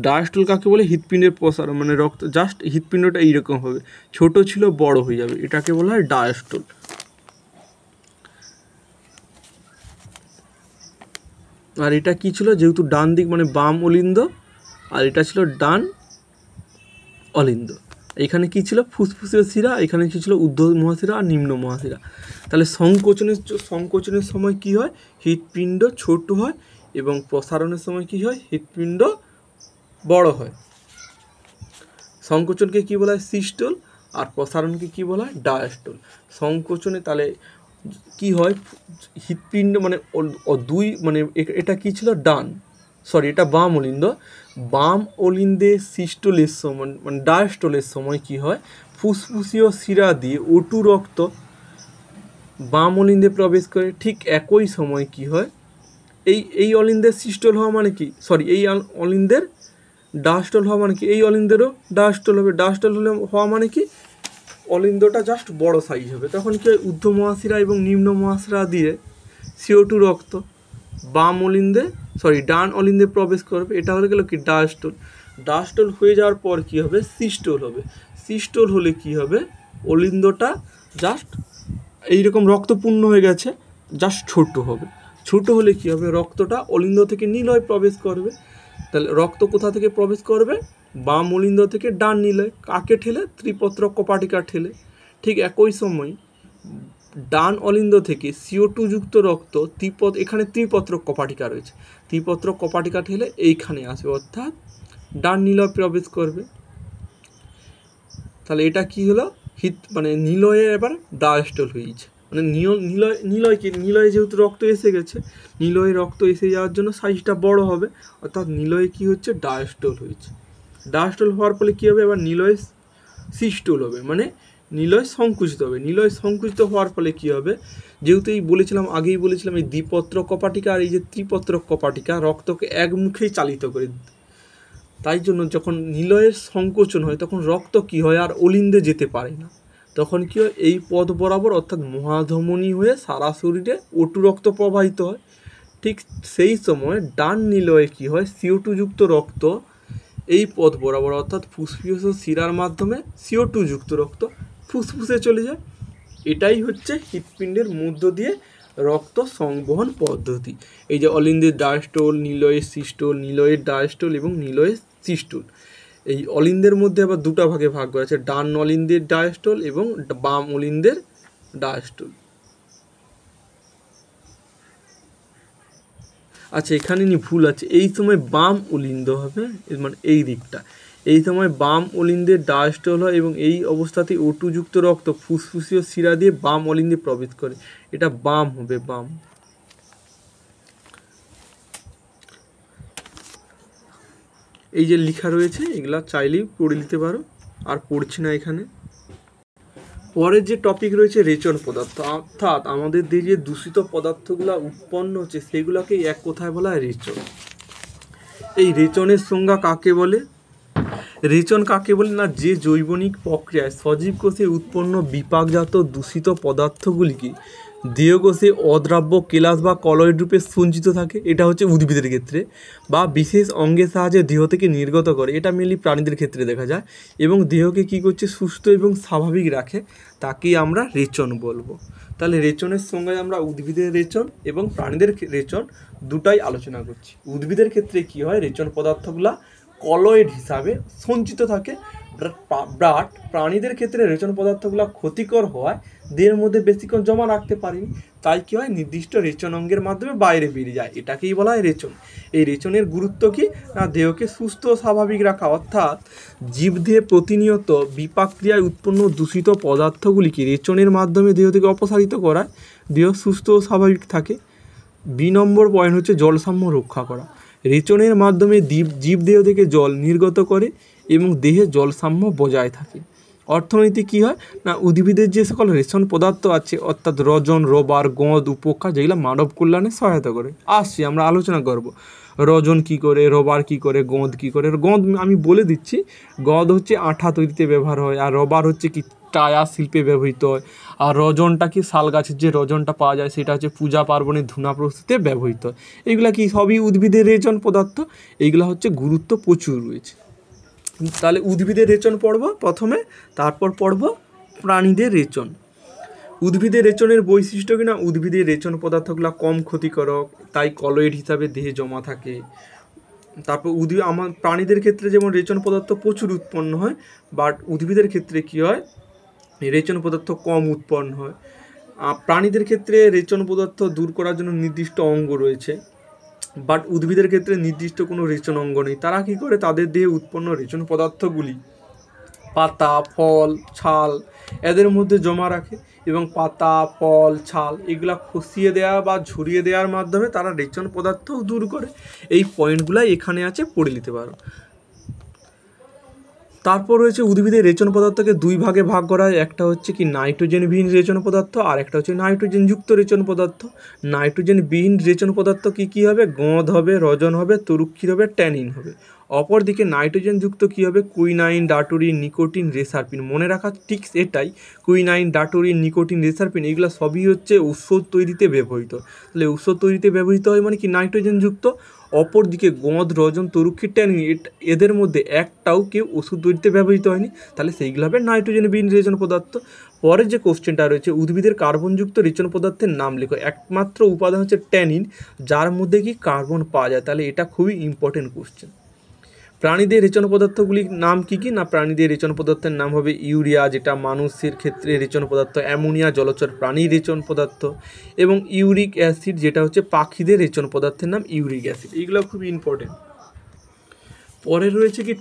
ডায়াস্টোল কাকে বলে, হৃৎপিণ্ডের প্রসারণ মানে রক্ত জাস্ট হৃৎপিণ্ডটা এইরকম হবে, ছোট ছিল বড় হয়ে যাবে, এটাকে বলা হয় ডায়াস্টোল। আর এটা কি ছিল, যেহেতু ডান দিক মানে বাম অলিন্দ আর এটা ছিল ডান অলিন্দ, এখানে কি ছিল ফুসফুসীয় শিরা, এখানে কি ছিল ঊর্ধ্ব মহাশিরা আর নিম্ন মহাশিরা। তাহলে সংকোচনের সময় কি হয় হৃৎপিণ্ড ছোট হয় এবং প্রসারণের সময় কি হয় হৃৎপিণ্ড বড় হয়। সংকোচনকে কি বলা হয় সিস্টোল আর প্রসারণকে কি বলা হয় ডায়াস্টোল। সংকোচনে তাহলে কি হয় হৃৎপিণ্ড মানে দুই মানে এটা কি ছিল এটা বাম অলিন্দ, বাম অলিন্দে সিস্টোলের সময় মানে ডায়াস্টোলের সময় কি হয় ফুসফুসীয় শিরা দিয়ে O2 রক্ত বাম অলিন্দে প্রবেশ করে। ঠিক একই সময় কি হয় এই অলিন্দের সিস্টোল হওয়া মানে কি এই অলিন্দের ডায়াস্টোল হওয়া মানে কি এই অলিন্দেরও ডায়াস্টোল হবে। ডায়াস্টোল হওয়া মানে কি অলিন্দটা জাস্ট বড় সাইজ হবে। তখন কি হয় ঊর্ধ্ব মহাশিরা এবং নিম্ন মহাশিরা দিয়ে CO2 রক্ত বাম অলিন্দে ডান অলিন্দে প্রবেশ করবে, এটা হয়ে গেল কি ডায়াস্টোল। ডায়াস্টোল হয়ে যাওয়ার পর কি হবে সিস্টোল হবে। সিস্টোল হলে কি হবে অলিন্দটা জাস্ট এইরকম রক্তপূর্ণ হয়ে গেছে, জাস্ট ছোট হবে। ছোট হলে কি হবে রক্তটা অলিন্দ থেকে নীলয় প্রবেশ করবে। তাহলে রক্ত কোথা থেকে প্রবেশ করবে বাম অলিন্দ থেকে ডান নীলয়, কাকে ঠেলে ত্রিপত্রক কপাটিকা ঠেলে। ঠিক একই সময় ডান অলিন্দ থেকে CO2 যুক্ত রক্ত এখানে ত্রিপত্রক কপাটিকা রয়েছে, ত্রিপত্রক কপাটিকা ঠেলে এইখানে আসবে অর্থাৎ ডান নীলয় প্রবেশ করবে। তাহলে এটা কি হলো মানে নীলয়ে এবার ডায়াস্টোল হয়েছে, মানে নীলয়ে যেহেতু রক্ত এসে গেছে, নীলয়ে রক্ত এসে যাওয়ার জন্য সাইজটা বড় হবে অর্থাৎ নীলয়ে কি হচ্ছে ডায়াস্টোল হয়েছে। ডায়াস্টোল হওয়ার ফলে কী হবে এবার নীলয়ে সিস্টোল হবে, মানে নীলয় সংকুচিত হবে। নীলয় সংকুচিত হওয়ার ফলে কী হবে যেহেতু আগেই বলেছিলাম এই দ্বিপত্রক কপাটিকা আর এই যে ত্রিপত্রক কপাটিকা রক্তকে একমুখেই চালিত করে, তাই জন্য যখন নীলয়ের সংকোচন হয় তখন রক্ত কি হয় আর অলিন্দে যেতে পারে না, তখন কি হয় এই পথ বরাবর অর্থাৎ মহাধমনী হয়ে সারা শরীরে O2 রক্ত প্রবাহিত হয়। ঠিক সেই সময় ডান নীলয়ে কি হয় CO2 যুক্ত রক্ত এই পথ বরাবর অর্থাৎ ফুসফুসীয় শিরার মাধ্যমে CO2 যুক্ত রক্ত ফুসফুসে চলে যায়। এটাই হচ্ছে হৃৎপিণ্ডের মধ্য দিয়ে রক্ত সংবহন পদ্ধতি। এই যে অলিন্দের ডায়াস্টোল, নীলয়ের সিস্টোল, নীলয়ের ডায়াস্টোল এবং নীলয়ের সিস্টোল। এই অলিন্দের মধ্যে আবার দুটো ভাগে ভাগ করা আছে, ডান অলিন্দের ডায়াস্টোল এবং বাম অলিন্দের ডায়াস্টোল। আচ্ছা এখানে ভুল আছে, এই সময় বাম অলিন্দ হবে মানে এই দিকটা, এই সময় বাম অলিন্দের ডায়াস্টোল হয় এবং এই অবস্থাতে O2 যুক্ত রক্ত ফুসফুসীয় শিরা দিয়ে বাম অলিন্দে প্রবেশ করে, এটা বাম হবে বাম। এই যে লেখা রয়েছে এগুলা চাইলেই পড়ে নিতে পারো, আর পড়ছি না এখানে। পরের যে টপিক রয়েছে রেচন পদার্থ, অর্থাৎ আমাদের দিয়ে যে দূষিত পদার্থগুলো উৎপন্ন হচ্ছে সেগুলোকেই এক কথায় বলা হয় রেচন। এই রেচনের সংজ্ঞা কাকে বলে, রেচন কাকে বলে না, যে জৈবনিক প্রক্রিয়ায় সজীব কোষে উৎপন্ন বিপাকজাত দূষিত পদার্থগুলিকে দেহকোষে অদ্রাব্য কেলাস বা কলয়েড রূপে সঞ্চিত থাকে, এটা হচ্ছে উদ্ভিদের ক্ষেত্রে, বা বিশেষ অঙ্গের সাহায্যে দেহ থেকে নির্গত করে, এটা মেনলি প্রাণীদের ক্ষেত্রে দেখা যায়, এবং দেহকে কী করছে সুস্থ এবং স্বাভাবিক রাখে, তাকেই আমরা রেচন বলবো। তাহলে রেচনের সঙ্গে আমরা উদ্ভিদের রেচন এবং প্রাণীদের রেচন দুটাই আলোচনা করছি। উদ্ভিদের ক্ষেত্রে কী হয়, রেচন পদার্থগুলা কলয়েড হিসাবে সঞ্চিত থাকে, বাট প্রাণীদের ক্ষেত্রে রেচন পদার্থগুলো ক্ষতিকর হওয়ায় দেহের মধ্যে বেশিক্ষণ জমা রাখতে পারিনি, তাই কী হয় নির্দিষ্ট রেচন অঙ্গের মাধ্যমে বাইরে বেরিয়ে যায়, এটাকেই বলা হয় রেচন। এই রেচনের গুরুত্ব কী না, দেহকে সুস্থ স্বাভাবিক রাখা, অর্থাৎ জীবদেহে প্রতিনিয়ত বিপাক ক্রিয়ায় উৎপন্ন দূষিত পদার্থগুলিকে রেচনের মাধ্যমে দেহ থেকে অপসারিত করায় দেহ সুস্থ ও স্বাভাবিক থাকে। 2 নম্বর পয়েন্ট হচ্ছে জলসাম্য রক্ষা করা। রেচনের মাধ্যমে জীবদেহ থেকে জল নির্গত করে এবং দেহে জলসাম্য বজায় থাকে। অর্থনীতি কী হয় না, উদ্ভিদের যে সকল রেশন পদার্থ আছে অর্থাৎ রজন, রবার, গোঁদ, উপকার, যেগুলো মানব কল্যাণে সহায়তা করে। আসছি আমরা আলোচনা করব রজন কী করে, রবার কী করে, গোঁদ কী করে। গোঁদ আমি বলে দিচ্ছি, গোঁদ হচ্ছে আঠা তৈরিতে ব্যবহার হয়, আর রবার হচ্ছে কি টায়ার শিল্পে ব্যবহৃত হয়, আর রজনটা কি শাল গাছের যে রজনটা পাওয়া যায় সেটা হচ্ছে পূজা পার্বণে ধূনা প্রস্তুতিতে ব্যবহৃত হয়। এইগুলা কি সবই উদ্ভিদের রেচন পদার্থ, এইগুলা হচ্ছে গুরুত্ব প্রচুর রয়েছে। তাহলে উদ্ভিদের রেচন পড়ব প্রথমে, তারপর পড়ব প্রাণীদের রেচন। উদ্ভিদের রেচনের বৈশিষ্ট্য কিনা, উদ্ভিদের রেচন পদার্থগুলো কম ক্ষতিকারক, তাই কলয়েড হিসাবে দেহে জমা থাকে। তারপর প্রাণীদের ক্ষেত্রে যেমন রেচন পদার্থ প্রচুর উৎপন্ন হয়, বাট উদ্ভিদের ক্ষেত্রে কী হয় রেচন পদার্থ কম উৎপন্ন হয়। প্রাণীদের ক্ষেত্রে রেচন পদার্থ দূর করার জন্য নির্দিষ্ট অঙ্গ রয়েছে, বাট উদ্ভিদের ক্ষেত্রে নির্দিষ্ট কোনো রেচন অঙ্গ নেই। তারা কী করে তাদের দেহে উৎপন্ন রেচন পদার্থগুলি পাতা, ফল, ছাল এদের মধ্যে জমা রাখে, এবং পাতা, ফল, ছাল এগুলা খসিয়ে দেওয়া বা ঝরিয়ে দেওয়ার মাধ্যমে তারা রেচন পদার্থও দূর করে। এই পয়েন্টগুলাই এখানে আছে, পড়ে নিতে পারো। তারপর রয়েছে উদ্ভিদের রেচন পদার্থকে 2 ভাগে ভাগ করা হয়, একটা হচ্ছে কি নাইট্রোজেনবিহীন রেচন পদার্থ, আর একটা হচ্ছে নাইট্রোজেনযুক্ত রেচন পদার্থ। নাইট্রোজেনবিহীন রেচন পদার্থ কী হবে, গোঁদ হবে, রজন হবে, তরুক্ষীর হবে, ট্যানিন হবে। অপরদিকে নাইট্রোজেনযুক্ত কী হবে, কুইনাইন, ডাটোরিন, নিকোটিন, রেসারপিন। মনে রাখা টিক্স এটাই, কুইনাইন, ডাটোরিন, নিকোটিন, রেসারপিন এগুলো সবই হচ্ছে ঔষধ তৈরিতে ব্যবহৃত। তাহলে ঔষধ তৈরিতে ব্যবহৃত হয় মানে কি নাইট্রোজেনযুক্ত। অপরদিকে গোঁদ, রজন, তরুক্ষীর, ট্যানিন এদের মধ্যে একটাও কেউ ওষুধ তৈরিতে ব্যবহৃত হয়নি, তাহলে সেইগুলো হবে নাইট্রোজেনবিহীন রেচন পদার্থ। পরের যে কোশ্চেনটা রয়েছে, উদ্ভিদের কার্বনযুক্ত রেচন পদার্থের নাম লেখো। একমাত্র উপাদান হচ্ছে ট্যানিন, যার মধ্যে কি কার্বন পাওয়া যায়, তাহলে এটা খুবই ইম্পর্টেন্ট কোশ্চেন। প্রাণীদের রেচন পদার্থগুলির নাম কী কী না, প্রাণীদের রেচন পদার্থের নাম হবে ইউরিয়া, যেটা মানুষের ক্ষেত্রে রেচন পদার্থ, অ্যামোনিয়া জলচর প্রাণীর রেচন পদার্থ, এবং ইউরিক অ্যাসিড যেটা হচ্ছে পাখিদের রেচন পদার্থের নাম ইউরিক অ্যাসিড। এইগুলো খুবই ইম্পর্টেন্ট। পরে রয়েছে কি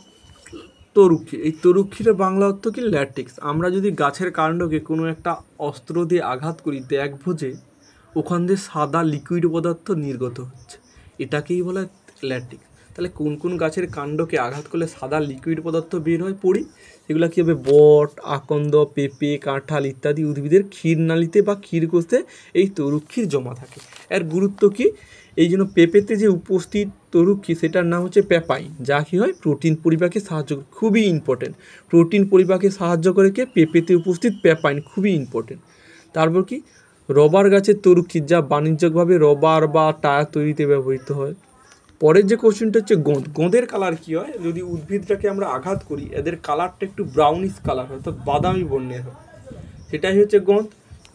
তরুক্ষীর। এই তরুক্ষীর বাংলা অর্থ কি ল্যাটেক্স। আমরা যদি গাছের কাণ্ডকে কোনো একটা অস্ত্র দিয়ে আঘাত করি, দেখবো যে ওখান দিয়ে সাদা লিকুইড পদার্থ নির্গত হচ্ছে, এটাকেই বলা হয় ল্যাটেক্স। তাহলে কোন কোন গাছের কাণ্ডকে আঘাত করলে সাদা লিকুইড পদার্থ বের হয় পড়ি, সেগুলো কী হবে, বট, আকন্দ, পেঁপে, কাঁঠাল ইত্যাদি উদ্ভিদের ক্ষীরনালীতে বা ক্ষীরকোষে এই তরুক্ষীর জমা থাকে। এর গুরুত্ব কী, এই জন্য পেঁপেতে যে উপস্থিত তরুক্ষী সেটার নাম হচ্ছে প্যাপাইন, যা কী হয় প্রোটিন পরিপাকে সাহায্য করে, খুবই ইম্পর্টেন্ট। প্রোটিন পরিপাকে সাহায্য করে কে, পেঁপেতে উপস্থিত প্যাপাইন, খুবই ইম্পর্টেন্ট। তারপর কি রবার গাছের তরুক্ষীর, যা বাণিজ্যিকভাবে রবার বা টায়ার তৈরিতে ব্যবহৃত হয়। পরের যে কোশ্চেনটা হচ্ছে গোঁদ। গোঁদের কালার কী হয়, যদি উদ্ভিদটাকে আমরা আঘাত করি এদের কালারটা একটু ব্রাউনিশ কালার হয়, অর্থাৎ বাদামি বর্ণের হয়, সেটাই হচ্ছে গোঁদ,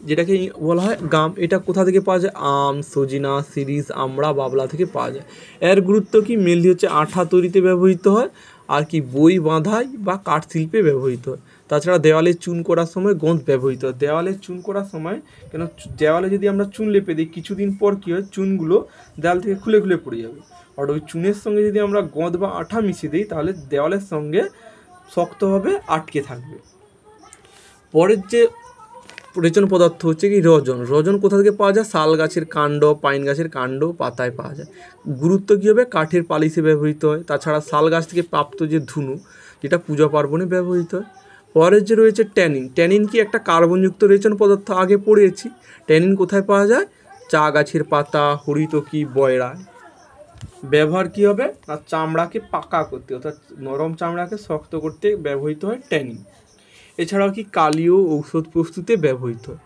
যেটাকে বলা হয় গাম। এটা কোথা থেকে পাওয়া যায়, আম, সজিনা, শিরীষ, আমড়া, বাবলা থেকে পাওয়া যায়। এর গুরুত্ব কি, মেনলি হচ্ছে আঠা তৈরিতে ব্যবহৃত হয়, আর কি বই বাঁধাই বা কাঠ শিল্পে ব্যবহৃত হয়। তাছাড়া দেওয়ালে চুন করার সময় গোঁদ ব্যবহৃত হয়। দেওয়ালে চুন করার সময় কেন, দেওয়ালে যদি আমরা চুন লেপে দিই কিছুদিন পর কী হয়, চুনগুলো দেওয়াল থেকে খুলে খুলে পড়ে যাবে, আর ওই চুনের সঙ্গে যদি আমরা গোঁদ বা আঠা মিশিয়ে দিই তাহলে দেওয়ালের সঙ্গে শক্তভাবে আটকে থাকবে। পরের যে রেচন পদার্থ হচ্ছে কি রজন। রজন কোথা থেকে পাওয়া যায়, শাল গাছের কাণ্ড, পাইন গাছের কাণ্ড, পাতায় পাওয়া যায়। গুরুত্ব কী হবে, কাঠের পালিশে ব্যবহৃত হয়। তাছাড়া শাল গাছ থেকে প্রাপ্ত যে ধুনু, যেটা পূজা পার্বণে ব্যবহৃত হয়। পরের যে রয়েছে ট্যানিন। ট্যানিন কি একটা কার্বনযুক্ত রেচন পদার্থ, আগে পড়েছি। ট্যানিন কোথায় পাওয়া যায়, চা গাছের পাতা, হরিতকি, বয়রায়। ব্যবহার কি হবে না চামড়াকে পাকা করতে, অর্থাৎ নরম চামড়াকে শক্ত করতে ব্যবহৃত হয় ট্যানিং। এছাড়াও কি কালীয় ঔষধ প্রস্তুতে ব্যবহৃত হয়।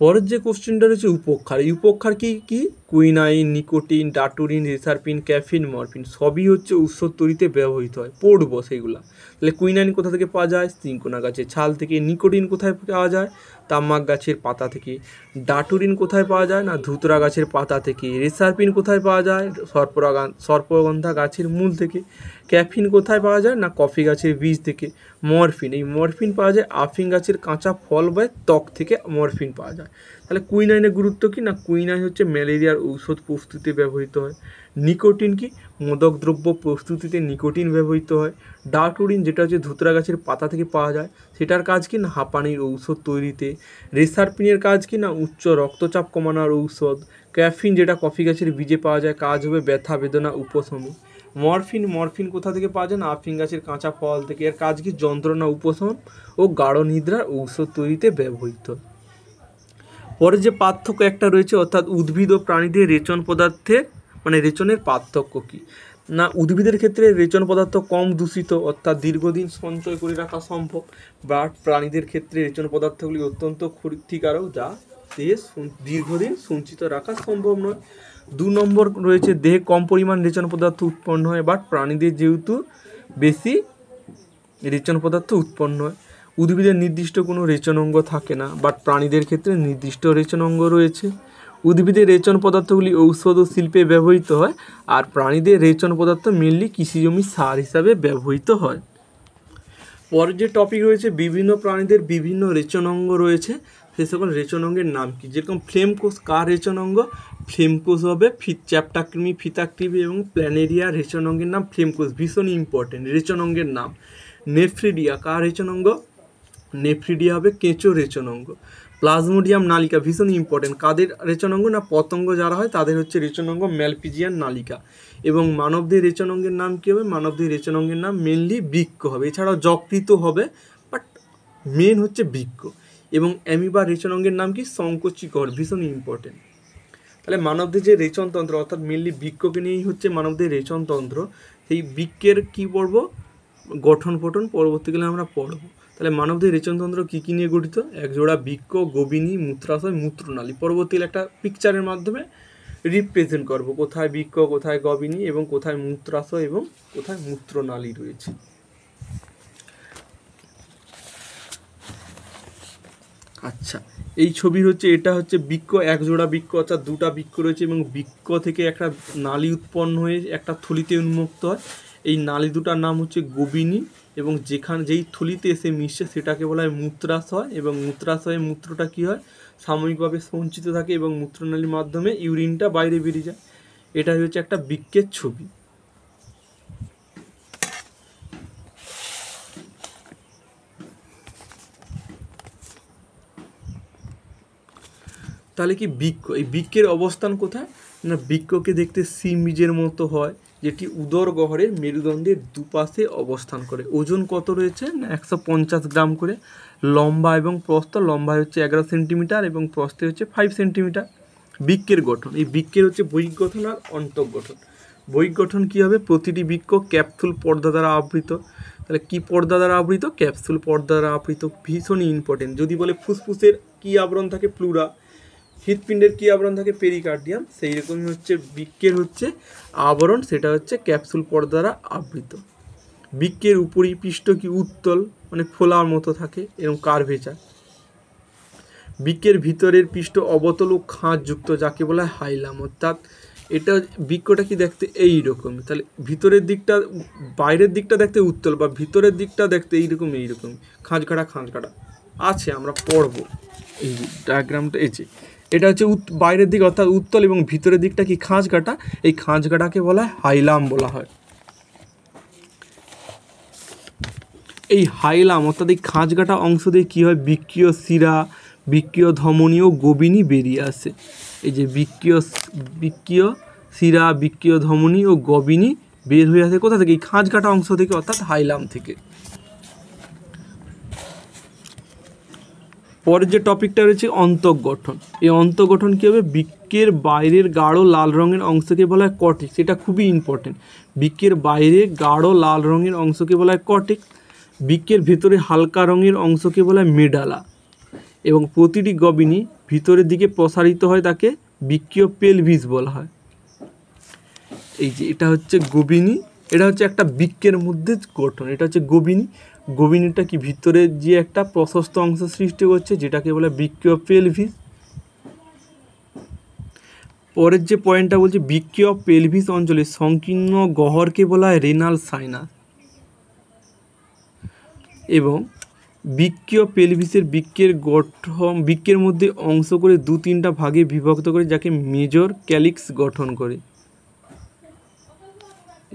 পরের যে কোশ্চেনটা রয়েছে উপক্ষার, এই উপক্ষার কি কি quinine, nicotine, daturine, reserpine, caffeine, morphine সবই হচ্ছে ঔষধ তৈরিতে ব্যবহৃত হয়, পড়বো সেইগুলা। তাহলে কুইনাইন কোথা থেকে পাওয়া যায়, সিনকোনা গাছের ছাল থেকে। নিকোটিন কোথায় পাওয়া যায়, তামাক গাছের পাতা থেকে। ডাটুরিন কোথায় পাওয়া যায় না ধুতরা গাছের পাতা থেকে। রেসারপিন কোথায় পাওয়া যায়, সর্পগন্ধা গাছের মূল থেকে। ক্যাফিন কোথায় পাওয়া যায় না কফি গাছের বীজ থেকে। মরফিন, এই মরফিন পাওয়া যায় আফিং গাছের কাঁচা ফল বা ত্বক থেকে মরফিন পাওয়া যায়। তাহলে কুইনাইনের গুরুত্ব কি না কুইনাইন হচ্ছে ম্যালেরিয়ার ঔষধ প্রস্তুতিতে ব্যবহৃত হয়। নিকোটিন কি মাদক দ্রব্য প্রস্তুতিতে নিকোটিন ব্যবহৃত হয়। ডাটুরিন যেটা হচ্ছে ধুতরা গাছের পাতা থেকে পাওয়া যায়, সেটার কাজ কি না হাঁপানির ঔষধ তৈরিতে। রেসারপিনের কাজ কি না উচ্চ রক্তচাপ কমানোর ঔষধ। ক্যাফিন যেটা কফি গাছের বীজে পাওয়া যায়, কাজ হবে ব্যথা বেদনা উপশমে। মরফিন কোথা থেকে পাওয়া যায় না আফিং গাছের কাঁচা ফল থেকে, এর কাজ কি যন্ত্রণা উপশম ও গাঢ় নিদ্রার ঔষধ তৈরিতে ব্যবহৃত। পরে যে পার্থক্য একটা রয়েছে, অর্থাৎ উদ্ভিদ ও প্রাণীদের রেচন পদার্থের মানে রেচনের পার্থক্য কী না উদ্ভিদের ক্ষেত্রে রেচন পদার্থ কম দূষিত, অর্থাৎ দীর্ঘদিন সঞ্চয় করে রাখা সম্ভব। বা প্রাণীদের ক্ষেত্রে রেচন পদার্থগুলি অত্যন্ত ক্ষতিকারক, যা দেহে দীর্ঘদিন সঞ্চিত রাখা সম্ভব নয়। 2 নম্বর রয়েছে দেহে কম পরিমাণ রেচন পদার্থ উৎপন্ন হয়, বাট প্রাণীদের যেহেতু বেশি রেচন পদার্থ উৎপন্ন হয়। উদ্ভিদের নির্দিষ্ট কোনো রেচন অঙ্গ থাকে না, বাট প্রাণীদের ক্ষেত্রে নির্দিষ্ট রেচন অঙ্গ রয়েছে। উদ্ভিদের রেচন পদার্থগুলি ঔষধ ও শিল্পে ব্যবহৃত হয়, আর প্রাণীদের রেচন পদার্থ মেনলি কৃষিজমির সার হিসাবে ব্যবহৃত হয়। পরের যে টপিক রয়েছে বিভিন্ন প্রাণীদের বিভিন্ন রেচন অঙ্গ রয়েছে, সে সকল রেচন অঙ্গের নাম কি। যেরকম ফ্লেম কোষ কার রেচন অঙ্গ, ফ্লেম কোষ হবে চ্যাপ্টাকৃমি, ফিতাকৃমি এবং প্ল্যানেরিয়া রেচন অঙ্গের নাম ফ্লেম কোষ, ভীষণ ইম্পর্টেন্ট রেচন অঙ্গের নাম। নেফ্রিডিয়া কার রেচন অঙ্গ, নেফ্রিডিয়া হবে কেঁচো রেচন অঙ্গ। প্লাজমোডিয়াম নালিকা ভীষণ ইম্পর্টেন্ট, কাদের রেচন অঙ্গ না পতঙ্গ যারা হয় তাদের হচ্ছে রেচন অঙ্গ ম্যালপিজিয়ান নালিকা। এবং মানবদের রেচন অঙ্গের নাম কী হবে, মানবদের রেচন অঙ্গের নাম মেনলি বৃক্ক হবে, এছাড়াও যকৃত হবে, বাট মেন হচ্ছে বৃক্ক। এবং অ্যামিবার রেচন অঙ্গের নাম কি সংকোচিকর, ভীষণ ইম্পর্টেন্ট। তাহলে মানবদের যে রেচনতন্ত্র অর্থাৎ মেনলি বৃক্ককে নিয়েই হচ্ছে মানবদের রেচনতন্ত্র, সেই বৃক্কের কী পড়ব গঠন পঠন পরবর্তীকালে আমরা পড়ব। তাহলে মানবদের রেচনতন্ত্র কী কী নিয়ে গঠিত, একজোড়া বৃক্ক, গবিনী, মূত্রাশয়, মূত্রনালী। পরবর্তীকালে একটা পিকচারের মাধ্যমে রিপ্রেজেন্ট করব কোথায় বৃক্ক, কোথায় গবিনী এবং কোথায় মূত্রাশয় এবং কোথায় মূত্রনালী রয়েছে। আচ্ছা, এই ছবির হচ্ছে এটা হচ্ছে বৃক্ক, একজোড়া বৃক্ক অর্থাৎ 2টা বৃক্ক রয়েছে এবং বৃক্ক থেকে একটা নালী উৎপন্ন হয়ে একটা থলিতে উন্মুক্ত হয়। এই নালী দুটার নাম হচ্ছে গবিনী, এবং যেই থলিতে এসে মিশছে সেটাকে বলা হয় মূত্রাশয়। এবং মূত্রাশয়ে মূত্রটা কী হয় সাময়িকভাবে সঞ্চিত থাকে এবং মূত্রনালীর মাধ্যমে ইউরিনটা বাইরে বেরিয়ে যায়। এটাই হচ্ছে একটা বৃক্কের ছবি। তাহলে কি বৃক্ক, এই বৃক্কের অবস্থান কোথায় না বৃক্ককে দেখতে সিম বীজের মতো হয়, যেটি উদর গহ্বরের মেরুদণ্ডের দুপাশে অবস্থান করে। ওজন কত রয়েছে না 150 গ্রাম করে। লম্বা এবং প্রস্থ, লম্বায় হচ্ছে 11 সেন্টিমিটার এবং প্রস্থে হচ্ছে 5 সেন্টিমিটার। বৃক্কের গঠন, এই বৃক্কের হচ্ছে বহিঃ গঠন আর অন্তঃ গঠন। বহিঃ গঠন কী হবে, প্রতিটি বৃক্ক ক্যাপসুল পর্দা দ্বারা আবৃত। তাহলে কি পর্দা দ্বারা আবৃত, ক্যাপসুল পর্দা দ্বারা আবৃত, ভীষণই ইম্পর্টেন্ট। যদি বলে ফুসফুসের কী আবরণ থাকে, প্লুরা। হৃৎপিণ্ডের কী আবরণ থাকে, পেরিকার্ডিয়াম। সেই রকমই হচ্ছে বৃক্কের হচ্ছে আবরণ, সেটা হচ্ছে ক্যাপসুল পর্দা দ্বারা আবৃত। বৃক্কের উপরি পৃষ্ঠ কি উত্তল মানে ফোলার মতো থাকে এবং কার্ভেচার। বৃক্কের ভিতরের পৃষ্ঠ অবতল ও খাঁজযুক্ত, যাকে বলা হয় হাইলাম। অর্থাৎ এটা বৃক্কটা কি দেখতে এইরকম। তাহলে ভিতরের দিকটা বাইরের দিকটা দেখতে উত্তল বা ভিতরের দিকটা দেখতে এইরকম খাঁজকাটা আছে, আমরা পড়বো এই ডায়াগ্রামটা। এই যে এটা হচ্ছে বাইরের দিক অর্থাৎ উত্তল এবং ভিতরের দিকটা কি খাঁজকাটা, এই খাঁজকাটাকে বলা হয় হাইলাম বলা হয়। এই হাইলাম অর্থাৎ এই খাঁজকাটা অংশ দিয়ে কী হয় বৃক্কীয় শিরা, বৃক্কীয় ধমনী ও গবিনী বেরিয়ে আসে। এই যে বৃক্কীয় শিরা, বৃক্কীয় ধমনী ও গবিনী বের হয়ে আসে কোথা থেকে, এই খাঁজকাটা অংশ থেকে অর্থাৎ হাইলাম থেকে। পরের যে টপিকটা রয়েছে অন্তঃগঠন। এই অন্তঃগঠন কী হবে, বৃক্কের বাইরের গাঢ় লাল রঙের অংশকে বলা হয় কর্টেক্স। এটা খুবই ইম্পর্টেন্ট। বৃক্কের বাইরে গাঢ় লাল রঙের অংশকে বলা হয় কর্টেক্স। বৃক্কের ভেতরে হালকা রঙের অংশকে বলা হয় মেডালা। এবং প্রতিটি গবিনি ভিতরের দিকে প্রসারিত হয়, তাকে বৃক্কীয় পেলভিস বলা হয়। এই যে এটা হচ্ছে গবিনি, এটা হচ্ছে একটা বৃক্কের মধ্যে গঠন, এটা হচ্ছে গবিনি। গবিনিটা কি ভিতরে যে একটা প্রশস্ত অংশ সৃষ্টি করছে, যেটাকে বলে বৃক্কীয় পেলভিস। পরের যে পয়েন্টটা বলছে, বৃক্কীয় পেলভিস অঞ্চলে সংকীর্ণ গহ্বরকে বলা হয় রেনাল সাইনাস। এবং বৃক্কীয় পেলভিসের বৃক্কের গঠন, বৃক্কের মধ্যে অংশ করে 2-3টা ভাগে বিভক্ত করে, যাকে মেজর ক্যালিক্স গঠন করে।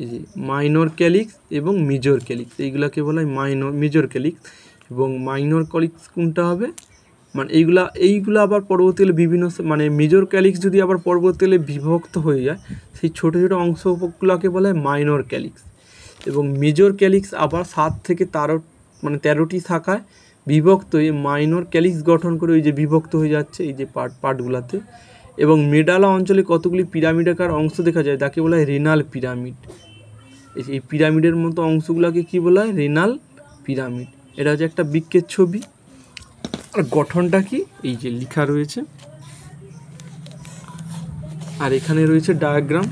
এই যে মাইনর ক্যালিক্স এবং মেজর ক্যালিক্স, এইগুলাকে বলা হয় মেজর ক্যালিক্স। এবং মাইনর ক্যালিক্স কোনটা হবে, মানে এইগুলো আবার পরবর্তীকালে বিভিন্ন, মানে মেজর ক্যালিক্স যদি আবার পরবর্তীকালে বিভক্ত হয়ে যায়, সেই ছোটো ছোটো অংশগুলোকে বলা হয় মাইনর ক্যালিক্স। এবং মেজর ক্যালিক্স আবার 7 থেকে 13টি শাখায় বিভক্ত হয়ে মাইনর ক্যালিক্স গঠন করে, ওই যে বিভক্ত হয়ে যাচ্ছে এই যে পার্টগুলোতে। এবং মেডালা অঞ্চলে কতগুলি পিরামিডাকার অংশ দেখা যায়, তাকে বলা হয় রেনাল পিরামিড। এই পিরামিডের মতো অংশগুলোকে কি বলা হয়, রেনাল পিরামিড। এটা হচ্ছে একটা বৃক্কের ছবি। আর গঠনটা কি, এই যে লেখা রয়েছে, আর এখানে রয়েছে ডায়াগ্রাম।